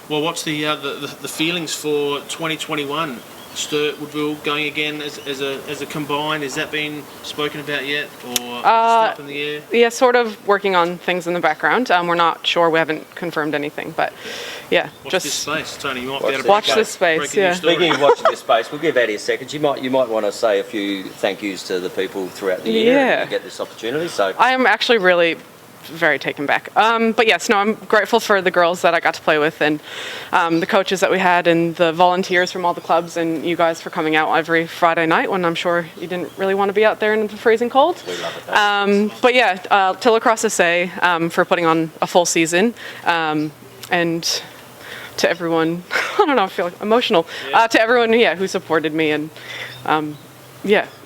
Well, what's the feelings for 2021? STURT, Woodville going again as a combined. Has that been spoken about yet, or still up in the air? Yeah, sort of working on things in the background. We're not sure. We haven't confirmed anything, but watch this space, Tony. You might be able to watch this space. Yeah. Speaking of watching this space, we'll give Addie a second. You might want to say a few thank yous to the people throughout the year and get this opportunity. So I am actually really very taken back. But yes, no, I'm grateful for the girls that I got to play with, and the coaches that we had, and the volunteers from all the clubs, and you guys for coming out every Friday night when I'm sure you didn't really want to be out there in the freezing cold. We love it. But yeah, to Lacrosse SA for putting on a full season, and to everyone, I don't know, I feel like emotional, to everyone who supported me, and I'm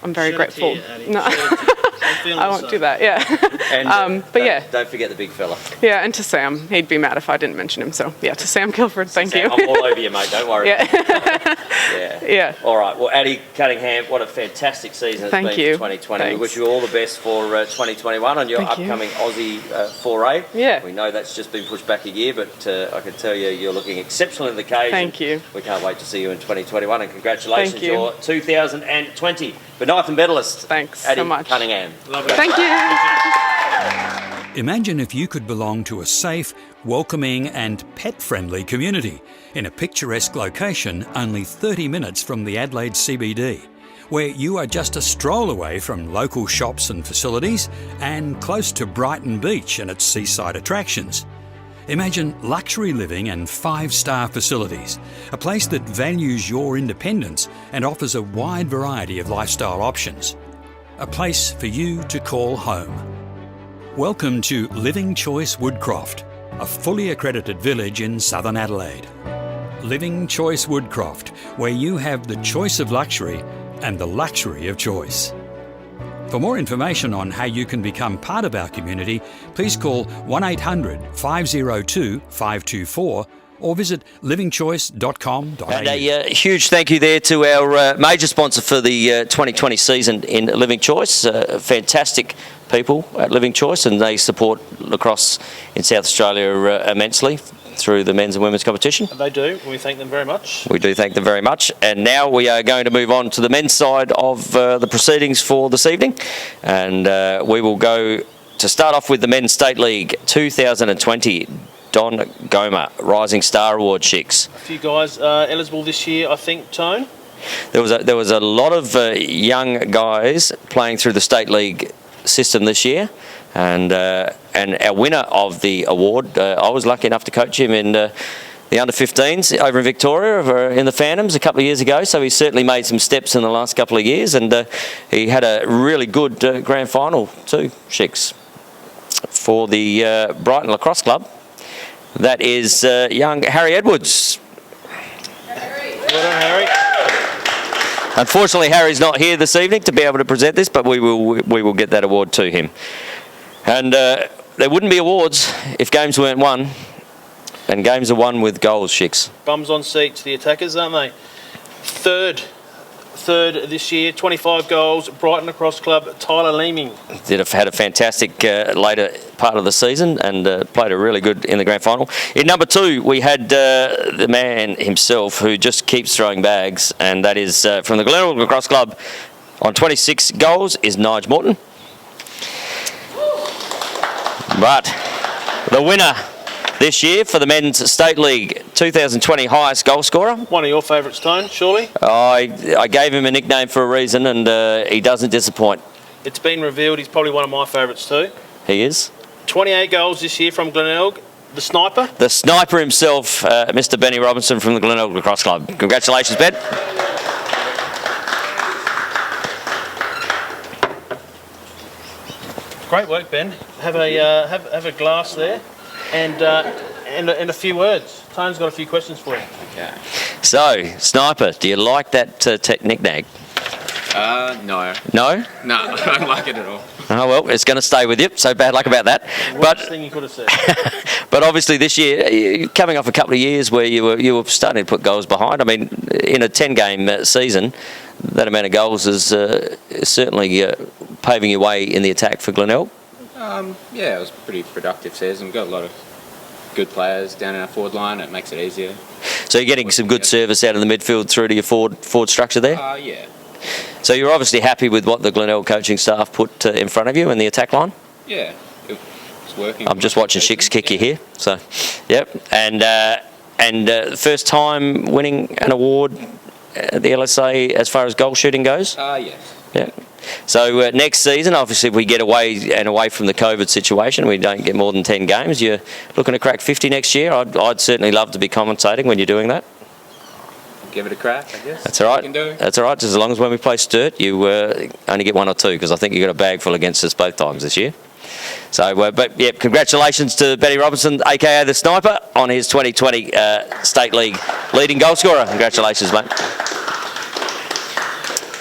very grateful. I won't do that, And but don't forget the big fella. Yeah, and to Sam. He'd be mad if I didn't mention him. So, yeah, to Sam Guilford, thank you. I'm all over you, mate, don't worry. Yeah. All right, well, Addie Cunningham, what a fantastic season it's been for 2020. Thanks. We wish you all the best for 2021 on your upcoming Aussie foray. Yeah. We know that's just been pushed back a year, but I can tell you you're looking exceptional in the cage. Thank you. We can't wait to see you in 2021, and congratulations, Thank you. your 2020 Bonython medalist. Thanks Addie so much. Cunningham. Love it. Thank you. Imagine if you could belong to a safe, welcoming and pet-friendly community in a picturesque location only 30 minutes from the Adelaide CBD, where you are just a stroll away from local shops and facilities and close to Brighton Beach and its seaside attractions. Imagine luxury living and 5-star facilities, a place that values your independence and offers a wide variety of lifestyle options. A place for you to call home. Welcome to Living Choice Woodcroft, a fully accredited village in southern Adelaide. Living Choice Woodcroft, where you have the choice of luxury and the luxury of choice. For more information on how you can become part of our community, please call 1800 502 524 or visit livingchoice.com.au. And a huge thank you there to our major sponsor for the 2020 season in Living Choice. Fantastic people at Living Choice, and they support lacrosse in South Australia immensely through the men's and women's competition. They do. We thank them very much. We do thank them very much. And now we are going to move on to the men's side of the proceedings for this evening. And we will go to start off with the Men's State League 2020 Don Goma Rising Star Award, Schicks. A few guys eligible this year, I think, Tone. There was a lot of young guys playing through the State League system this year. And our winner of the award, I was lucky enough to coach him in the under-15s over in Victoria in the Phantoms a couple of years ago, so he's certainly made some steps in the last couple of years, and he had a really good grand final too, Schicks, for the Brighton Lacrosse Club. That is young Harry Edwards. Well done, Harry. Unfortunately, Harry's not here this evening to be able to present this, but we will get that award to him. And there wouldn't be awards if games weren't won, and games are won with goals, Schicks. Bums on seats, the attackers, aren't they? Third this year, 25 goals, Brighton Lacrosse Club, Tyler Leeming. Had a fantastic later part of the season and played a really good in the grand final. In number 2, we had the man himself who just keeps throwing bags, and that is from the GLENELG Lacrosse Club on 26 goals is Nige Morton. But the winner this year for the Men's State League 2020 highest goal scorer. One of your favourites, Tone, surely? I gave him a nickname for a reason, and he doesn't disappoint. It's been revealed he's probably one of my favourites too. He is. 28 goals this year from GLENELG. The sniper? The sniper himself, Mr. Benny Robinson from the GLENELG Lacrosse Club. Congratulations, Ben. Great work, Ben. Have a glass there, and a few words. Tone's got a few questions for you. Okay. So, sniper, do you like that nickname? No. No? No, I don't like it at all. Oh well, it's going to stay with you. So bad luck about that. Worst thing you could have said. But obviously this year, you're coming off a couple of years where you were starting to put goals behind. I mean, in a 10-game season, that amount of goals is certainly paving your way in the attack for GLENELG. Yeah, it was a pretty productive season. We've got a lot of good players down in our forward line. It makes it easier. So you're getting some good service out of the midfield through to your forward structure there? Yeah. So you're obviously happy with what the GLENELG coaching staff put in front of you in the attack line? Yeah, it's working. I'm just watching Schicks kick you here. So, yep. And first time winning an award at the LSA as far as goal shooting goes? Yes. Yeah. So next season, obviously, if we get away from the COVID situation, we don't get more than 10 games. You're looking to crack 50 next year. I'd certainly love to be commentating when you're doing that. Give it a crack, I guess. That's all right. You can do. That's all right. Just as long as when we play STURT, you only get 1 or 2, because I think you got a bag full against us both times this year. So, but yeah, congratulations to Benny Robinson, aka the Sniper, on his 2020 State League leading goal scorer. Congratulations, mate.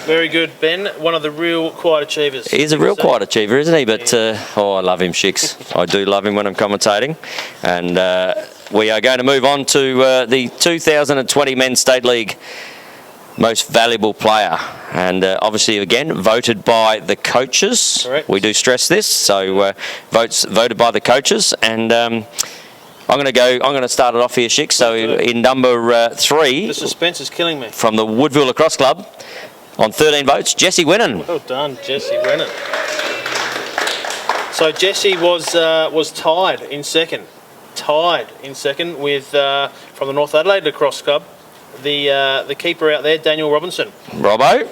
Very good, Ben. One of the real quiet achievers. He's a real quiet achiever, isn't he? But, I love him, Schicks. I do love him when I'm commentating. And we are going to move on to the 2020 Men's State League Most Valuable Player. And obviously, again, voted by the coaches. Correct. We do stress this. So, votes voted by the coaches. And I'm going to start it off here, Schicks. So, in number 3... The suspense is killing me. From the Woodville Lacrosse Club, on 13 votes, Jesse Winnan. Well done, Jesse Winnan. So Jesse was tied in second. With from the North Adelaide Lacrosse Club, the keeper out there, Daniel Robinson. Robbo.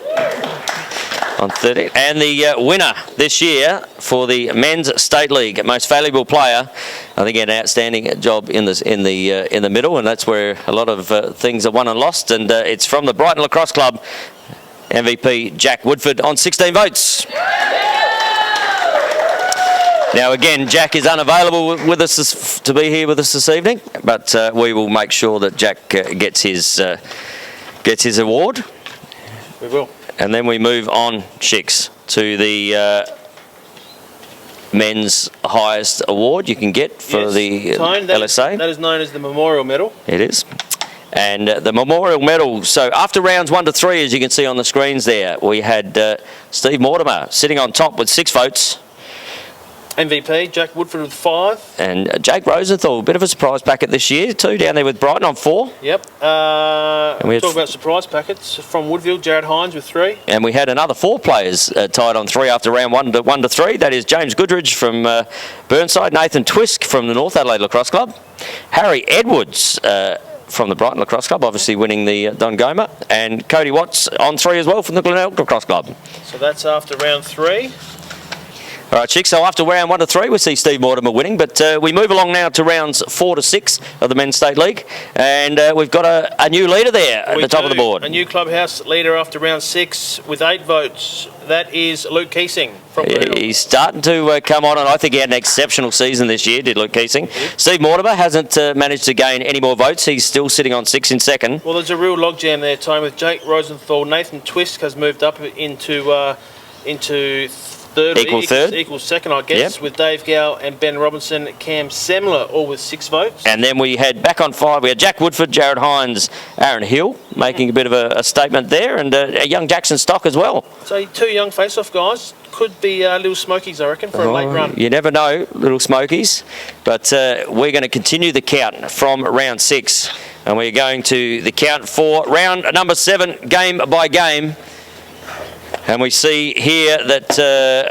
On 30. And the winner this year for the Men's State League, Most Valuable Player, I think an outstanding job in the middle, and that's where a lot of things are won and lost. And it's from the Brighton Lacrosse Club, MVP Jack Woodford on 16 votes. Now again, Jack is unavailable with us to be here with us this evening, but we will make sure that Jack gets his award. We will. And then we move on, Schicks, to the men's highest award you can get for the Tone, LSA. That is known as the Memorial Medal. It is. And the Memorial Medal, so after rounds 1 to 3, as you can see on the screens there, we had Steve Mortimer sitting on top with 6 votes. MVP, Jack Woodford with 5. And Jake Rosenthal, a bit of a surprise packet this year, too, down there with Brighton on 4. Yep. We had talk about surprise packets from Woodville, Jared Hines with 3. And we had another 4 players tied on 3 after round 1 to 3. That is James Goodridge from Burnside, Nathan Twisk from the North Adelaide Lacrosse Club, Harry Edwards from the Brighton Lacrosse Club, obviously winning the Dongoma, and Cody Watts on 3 as well from the GLENELG Lacrosse Club. So that's after round 3. All right, Chick, so after round 1 to 3, we see Steve Mortimer winning, but we move along now to rounds 4 to 6 of the Men's State League, and we've got a new leader there at the top of the board. A new clubhouse leader after round 6 with 8 votes. That is Luke Keesing from Glenelg. He's starting to come on, and I think he had an exceptional season this year, did Luke Keesing. Steve Mortimer hasn't managed to gain any more votes. He's still sitting on 6 in second. Well, there's a real logjam there, Tone, with Jake Rosenthal. Nathan Twisk has moved up into third. Equals second, I guess, yep, with Dave Gow and Ben Robinson, Cam Semler, all with 6 votes. And then we had back on 5, we had Jack Woodford, Jared Hines, Aaron Hill, making a bit of a statement there, and a young Jackson Stock as well. So 2 young face-off guys. Could be little smokies, I reckon, for a late run. You never know, little smokies. But we're going to continue the count from round 6. And we're going to the count for round number 7, game by game. And we see here that,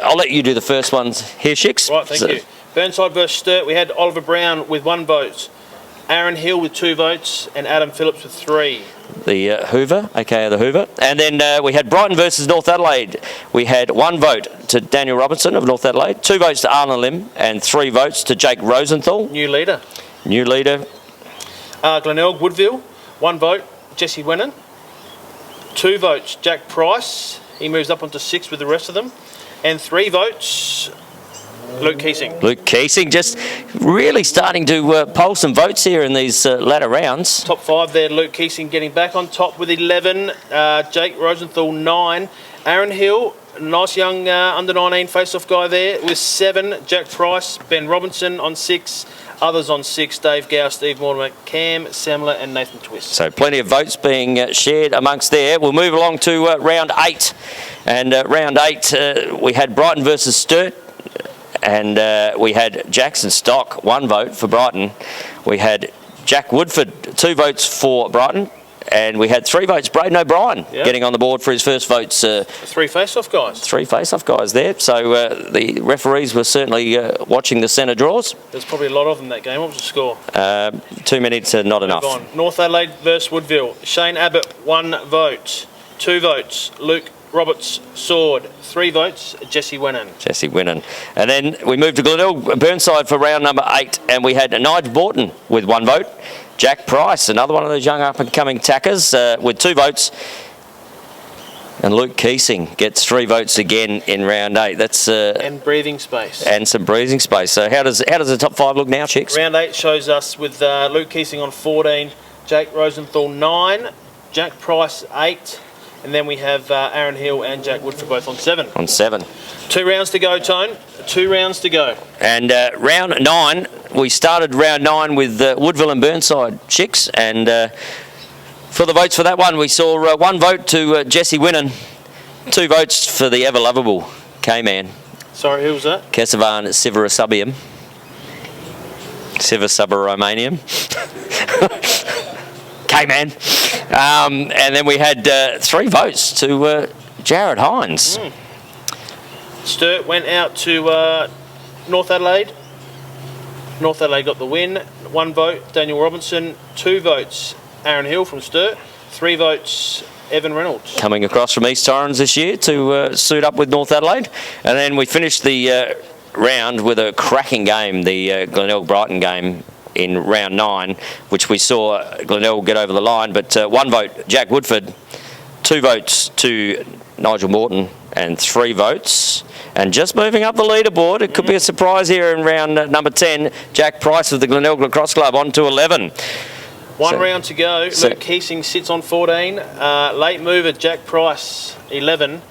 I'll let you do the first ones here, Schicks. Right, thank you. Burnside versus Sturt, we had Oliver Brown with 1 vote, Aaron Hill with 2 votes, and Adam Phillips with 3. The Hoover, aka the Hoover. And then we had Brighton versus North Adelaide. We had 1 vote to Daniel Robinson of North Adelaide, 2 votes to Arlen Lim, and 3 votes to Jake Rosenthal. New leader. New leader. Glenelg, Woodville, 1 vote, Jesse Wennon. 2 votes, Jack Price. He moves up onto 6 with the rest of them. And 3 votes, Luke Keesing. Luke Keesing just really starting to poll some votes here in these latter rounds. Top 5 there, Luke Keesing getting back on top with 11. Jake Rosenthal, 9. Aaron Hill, nice young under-19 face-off guy there with 7. Jack Price, Ben Robinson on 6. Others on 6, Dave Gow, Steve Mortimer, Cam Semler and Nathan Twisk. So plenty of votes being shared amongst there. We'll move along to round 8. And round 8, we had Brighton versus Sturt. And we had Jackson Stock, 1 vote for Brighton. We had Jack Woodford, 2 votes for Brighton. And we had 3 votes, Braden O'Brien, getting on the board for his first votes. 3 face-off guys. 3 face-off guys there. So the referees were certainly watching the centre draws. There's probably a lot of them that game. What was the score? Too many to not enough. On. North Adelaide versus Woodville. Shane Abbott, 1 vote. 2 votes, Luke Roberts Sword. 3 votes, Jesse Wennon. Jesse Wennon. And then we moved to Glenelg, Burnside for round number 8. And we had Nigel Borton with 1 vote. Jack Price, another one of those young up-and-coming tackers with 2 votes. And Luke Keesing gets 3 votes again in round 8. That's and breathing space. And some breathing space. So how does the top 5 look now, Chicks? Round 8 shows us with Luke Keesing on 14, Jake Rosenthal 9, Jack Price 8, and then we have Aaron Hill and Jack Woodford both on 7. On 7. 2 rounds to go, Tone. 2 rounds to go. And round 9, we started round 9 with Woodville and Burnside, Chicks, and for the votes for that one, we saw 1 vote to Jesse Wennon, 2 votes for the ever-lovable K-Man. Sorry, who was that? Kesavan Sivarasubium. Sivarasubium. K-Man. And then we had 3 votes to Jared Hines. Sturt went out to North Adelaide. North Adelaide got the win. 1 vote, Daniel Robinson. 2 votes, Aaron Hill from Sturt. 3 votes, Evan Reynolds. Coming across from East Torrens this year to suit up with North Adelaide. And then we finished the round with a cracking game, the Glenelg-Brighton game in round 9, which we saw Glenelg get over the line, but 1 vote Jack Woodford, 2 votes to Nigel Morton, and 3 votes. And just moving up the leaderboard, it could be a surprise here in round number 10, Jack Price of the Glenelg Lacrosse Club on to 11. One round to go. Luke Keesing sits on 14. Late mover Jack Price, 11.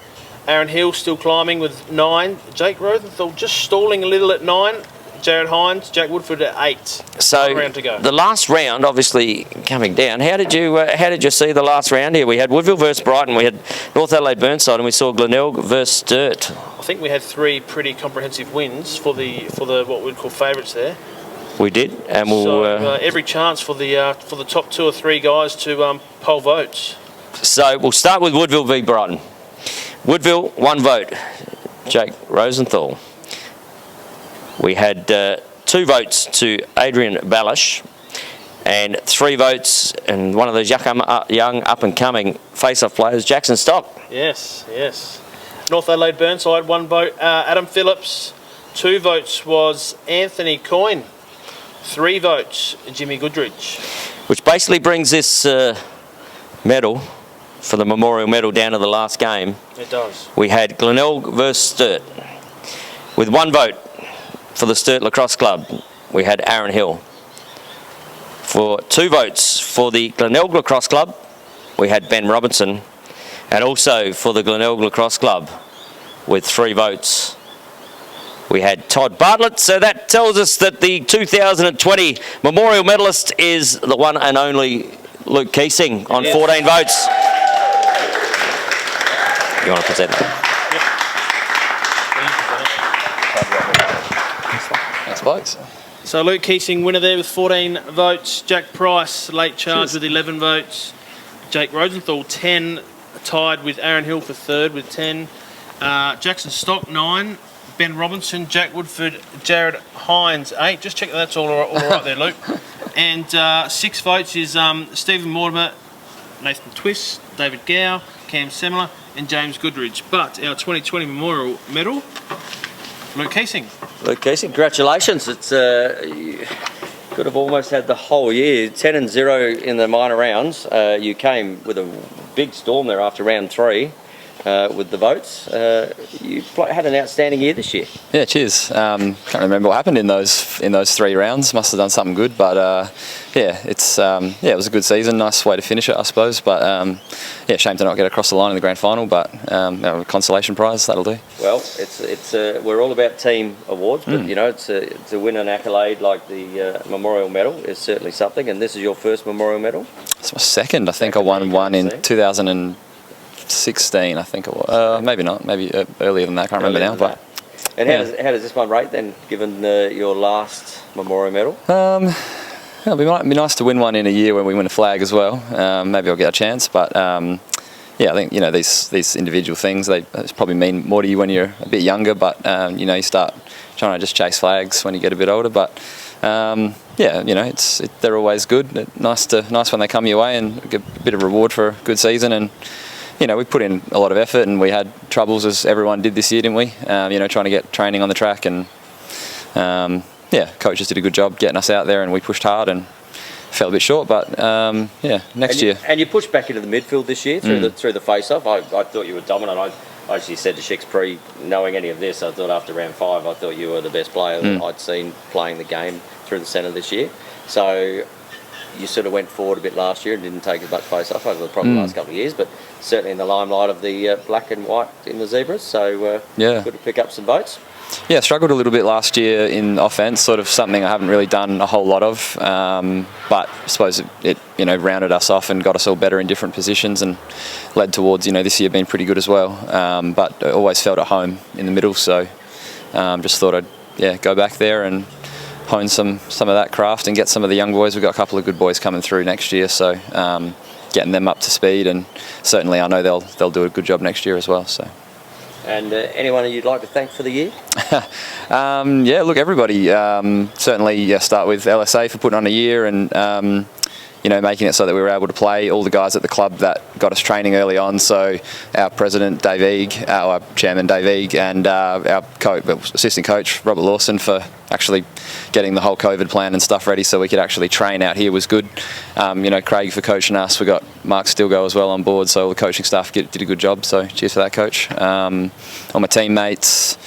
Aaron Hill still climbing with 9. Jake Rosenthal just stalling a little at 9. Jared Hines, Jack Woodford at 8. So One round to go. the last round, obviously coming down. How did you see the last round here? We had Woodville versus Brighton, we had North Adelaide Burnside, and we saw Glenelg versus STURT. I think we had 3 pretty comprehensive wins for the what we'd call favourites there. We did, and we'll. So every chance for the top 2 or 3 guys to poll votes. So we'll start with Woodville v Brighton. Woodville, 1 vote, Jake Rosenthal. We had 2 votes to Adrian Balish and 3 votes, and one of those young up-and-coming face-off players, Jackson Stock. Yes, yes. North Adelaide Burnside, 1 vote, Adam Phillips. 2 votes was Anthony Coyne. 3 votes, Jimmy Goodrich. Which basically brings this medal for the Memorial Medal down to the last game. It does. We had Glenelg versus STURT. With 1 vote for the STURT Lacrosse Club, we had Aaron Hill. For 2 votes for the Glenelg Lacrosse Club, we had Ben Robinson. And also for the Glenelg Lacrosse Club, with 3 votes, we had Todd Bartlett. So that tells us that the 2020 Memorial Medalist is the one and only Luke Keesing on 14 votes. You want to present that? Thanks, blokes. So Luke Keesing, winner there with 14 votes. Jack Price, late charge with 11 votes. Jake Rosenthal, 10, tied with Aaron Hill for 3rd with 10. Jackson Stock, 9. Ben Robinson, Jack Woodford, Jared Hines, 8. Just check that that's all right there, Luke. And 6 votes is Stephen Mortimer, Nathan Twist, David Gow, Cam Semler, and James Goodridge. But our 2020 Memorial Medal, Luke Keesing. Luke Keesing, congratulations. It's you could have almost had the whole year, 10-0 in the minor rounds. You came with a big storm there after round 3 with the votes. You had an outstanding year this year. Yeah, cheers. Can't remember what happened in those 3 rounds. Must have done something good, but yeah, it was a good season. Nice way to finish it, I suppose. But yeah, shame to not get across the line in the grand final. But consolation prize, that'll do. Well, it's we're all about team awards, but you know, to win an accolade like the Memorial Medal is certainly something. And this is your first Memorial Medal. It's my second. I think I won one in 2016. I think it was. Maybe not. Maybe earlier than that. I can't remember now. But and how does this one rate then, given your last Memorial Medal? It'd be nice to win one in a year when we win a flag as well. Maybe I'll get a chance, but yeah, I think these individual things they probably mean more to you when you're a bit younger. But you start trying to just chase flags when you get a bit older. But yeah, they're always good. Nice when they come your way and get a bit of reward for a good season. And we put in a lot of effort, and we had troubles as everyone did this year, didn't we? Trying to get training on the track, and yeah, coaches did a good job getting us out there, and we pushed hard and fell a bit short. But yeah, next year. And you pushed back into the midfield this year through the face-off. I thought you were dominant. I actually said to Schicks pre knowing any of this, I thought after round 5, I thought you were the best player that I'd seen playing the game through the centre this year. So you sort of went forward a bit last year and didn't take as much face-off over the probably last couple of years, but certainly in the limelight of the black and white in the Zebras. So yeah, good to pick up some votes. Yeah, struggled a little bit last year in offence, sort of something I haven't really done a whole lot of. But I suppose it rounded us off and got us all better in different positions and led towards this year being pretty good as well. But I always felt at home in the middle, so just thought I'd go back there and hone some of that craft and get some of the young boys. We've got a couple of good boys coming through next year, so getting them up to speed, and certainly I know they'll do a good job next year as well. So. And anyone you'd like to thank for the year? Yeah, look, everybody. Certainly, start with LSA for putting on a year, and you know, making it so that we were able to play. All the guys at the club that got us training early on. So our president Dave Eag, our chairman Dave Eag, and our assistant coach Robert Lawson for actually getting the whole COVID plan and stuff ready so we could actually train out here was good. You know, Craig for coaching us. We got Mark Stilgo as well on board, so all the coaching staff did a good job. So cheers for that, coach. All my teammates,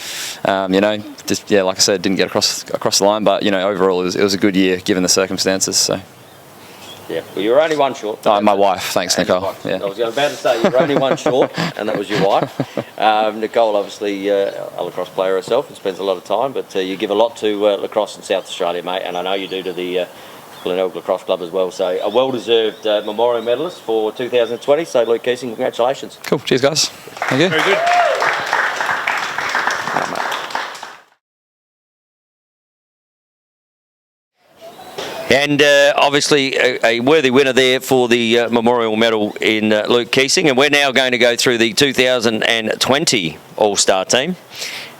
you know, just like I said, didn't get across the line, but you know, overall it was a good year given the circumstances. So. Yeah, well, you were only one short. Oh, my wife. Thanks, Nicole. Yeah. I was about to say you were only one short, and that was your wife. Nicole, obviously a lacrosse player herself and spends a lot of time, but you give a lot to lacrosse in South Australia, mate, and I know you do to the GLENELG Lacrosse Club as well. So a well-deserved Memorial Medalist for 2020. So Luke Keesing, congratulations. Cool. Cheers, guys. Thank you. Very good. And obviously a worthy winner there for the Memorial Medal in Luke Keesing. And we're now going to go through the 2020 All-Star team.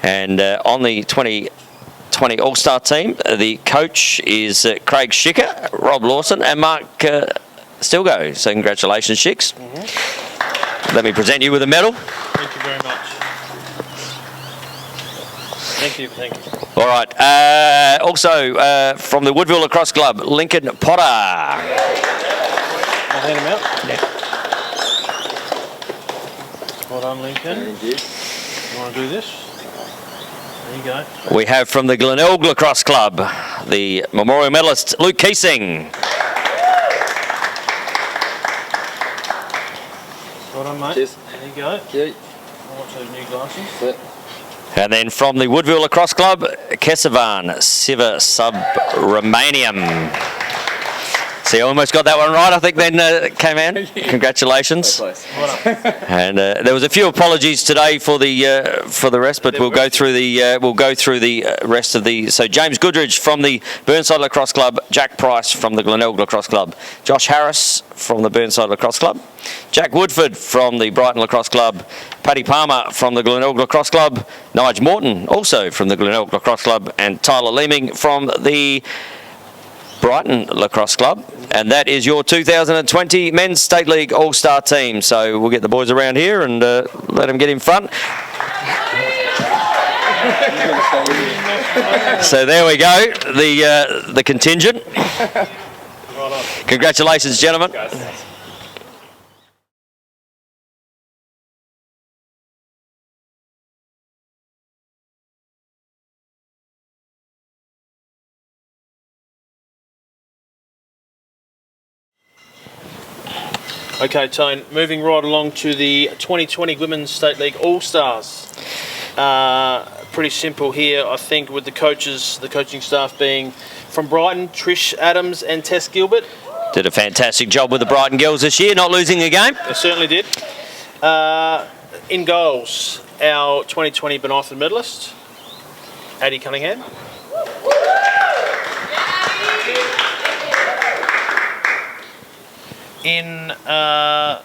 And on the 2020 All-Star team, the coach is Craig Schicker, Rob Lawson and Mark Stilgo. So congratulations, Schicks. Let me present you with a medal. Thank you very much. Thank you. All right. Also from the Woodville Lacrosse Club, Lincoln Potter. I'll hand him out. Yeah. Well done, Lincoln. Thank you. You want to do this? There you go. We have from the GLENELG Lacrosse Club, the Memorial Medalist, Luke Keesing. Well done, mate. Cheers. There you go. Thank you. I'll watch those new glasses. Yeah. And then from the Woodville Lacrosse Club, Kesavan Sivasubramaniam. See, I almost got that one right, I think, then, K-Man. Congratulations. Well done. And there was a few apologies today for the rest, but we'll go through the rest of the. So James Goodridge from the Burnside Lacrosse Club, Jack Price from the GLENELG Lacrosse Club, Josh Harris from the Burnside Lacrosse Club, Jack Woodford from the Brighton Lacrosse Club, Paddy Palmer from the GLENELG Lacrosse Club, Nige Morton also from the GLENELG Lacrosse Club, and Tyler Leeming from the Brighton Lacrosse Club. And that is your 2020 Men's State League All-Star team. So we'll get the boys around here and let them get in front. So there we go, the contingent. Congratulations, gentlemen. Okay, Tone, moving right along to the 2020 Women's State League All-Stars. Pretty simple here, I think, with the coaches, the coaching staff being from Brighton, Trish Adams and Tess Gilbert. Did a fantastic job with the Brighton girls this year, not losing a game. They certainly did. In goals, our 2020 Bonython medalist, Addie Cunningham. In her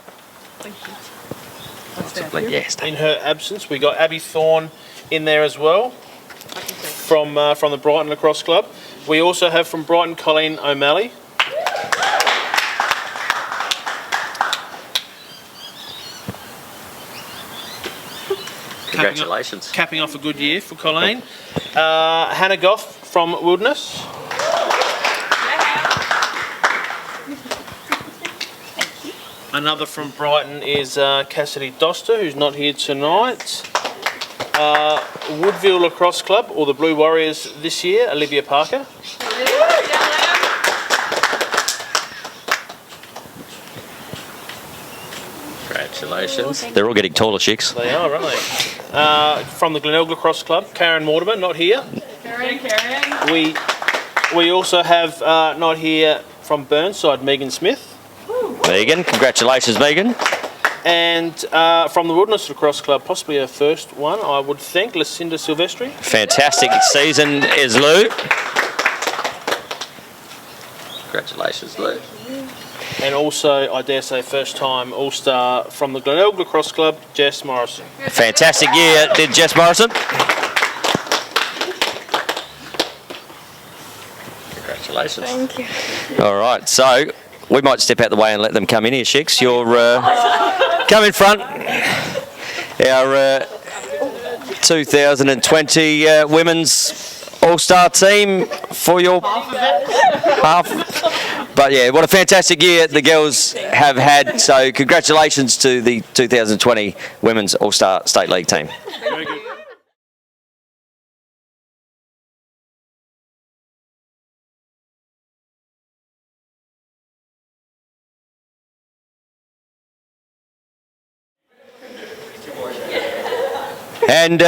absence, we got Abby Thorne in there as well from the Brighton Lacrosse Club. We also have from Brighton Colleen O'Malley. Congratulations. Capping off a good year for Colleen. Hannah Goff from Wilderness. Another from Brighton is Cassidy Doster, who's not here tonight. Woodville Lacrosse Club, or the Blue Warriors this year, Olivia Parker. Congratulations. They're all getting taller, Schicks. They are, aren't they? From the GLENELG Lacrosse Club, Karen Mortimer, not here. Karen. We also have not here from Burnside, Megan Smith. Megan, congratulations, Megan. And from the Wilderness Lacrosse Club, possibly her first one, I would think, Lucinda Silvestri. Fantastic season is Lou. Congratulations, Lou. And also, I dare say, first time All-Star from the GLENELG Lacrosse Club, Jess Morrison. Fantastic year did Jess Morrison. Congratulations. Thank you. All right, so we might step out the way and let them come in here, Schicks. You're come in front. Our 2020 women's all-star team for your half. But yeah, what a fantastic year the girls have had. So congratulations to the 2020 women's all-star state league team. Very good. And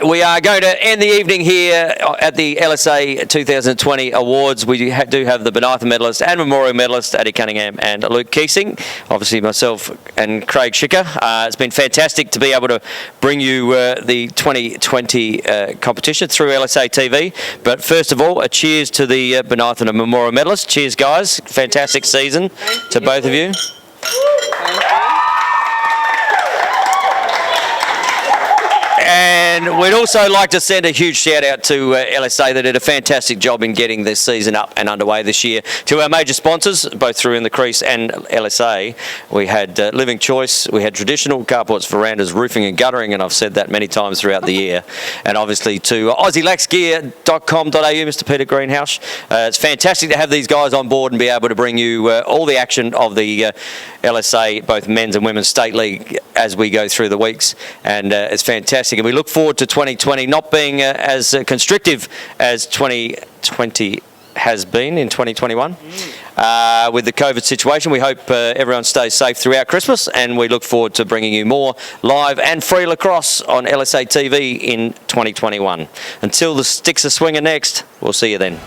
we are going to end the evening here at the LSA 2020 Awards. We do have the Bonython medalist and Memorial medalist, Addie Cunningham and Luke Keesing. Obviously myself and Craig Schicker. It's been fantastic to be able to bring you the 2020 competition through LSA TV. But first of all, a cheers to the Bonython and Memorial medalists. Cheers, guys. Fantastic season to both of you. And we'd also like to send a huge shout out to LSA that did a fantastic job in getting this season up and underway this year. To our major sponsors, both through in the Crease and LSA, we had Living Choice, we had Traditional, Carports, Verandas, Roofing and Guttering, and I've said that many times throughout the year. And obviously to AussieLaxGear.com.au, Mr. Peter Greenhouse. It's fantastic to have these guys on board and be able to bring you all the action of the LSA, both men's and women's state league as we go through the weeks. And it's fantastic. And we look forward to 2020 not being as constrictive as 2020 has been in 2021. With the COVID situation, we hope everyone stays safe throughout Christmas, and we look forward to bringing you more live and free lacrosse on LSA TV in 2021. Until the sticks are swinging next, we'll see you then.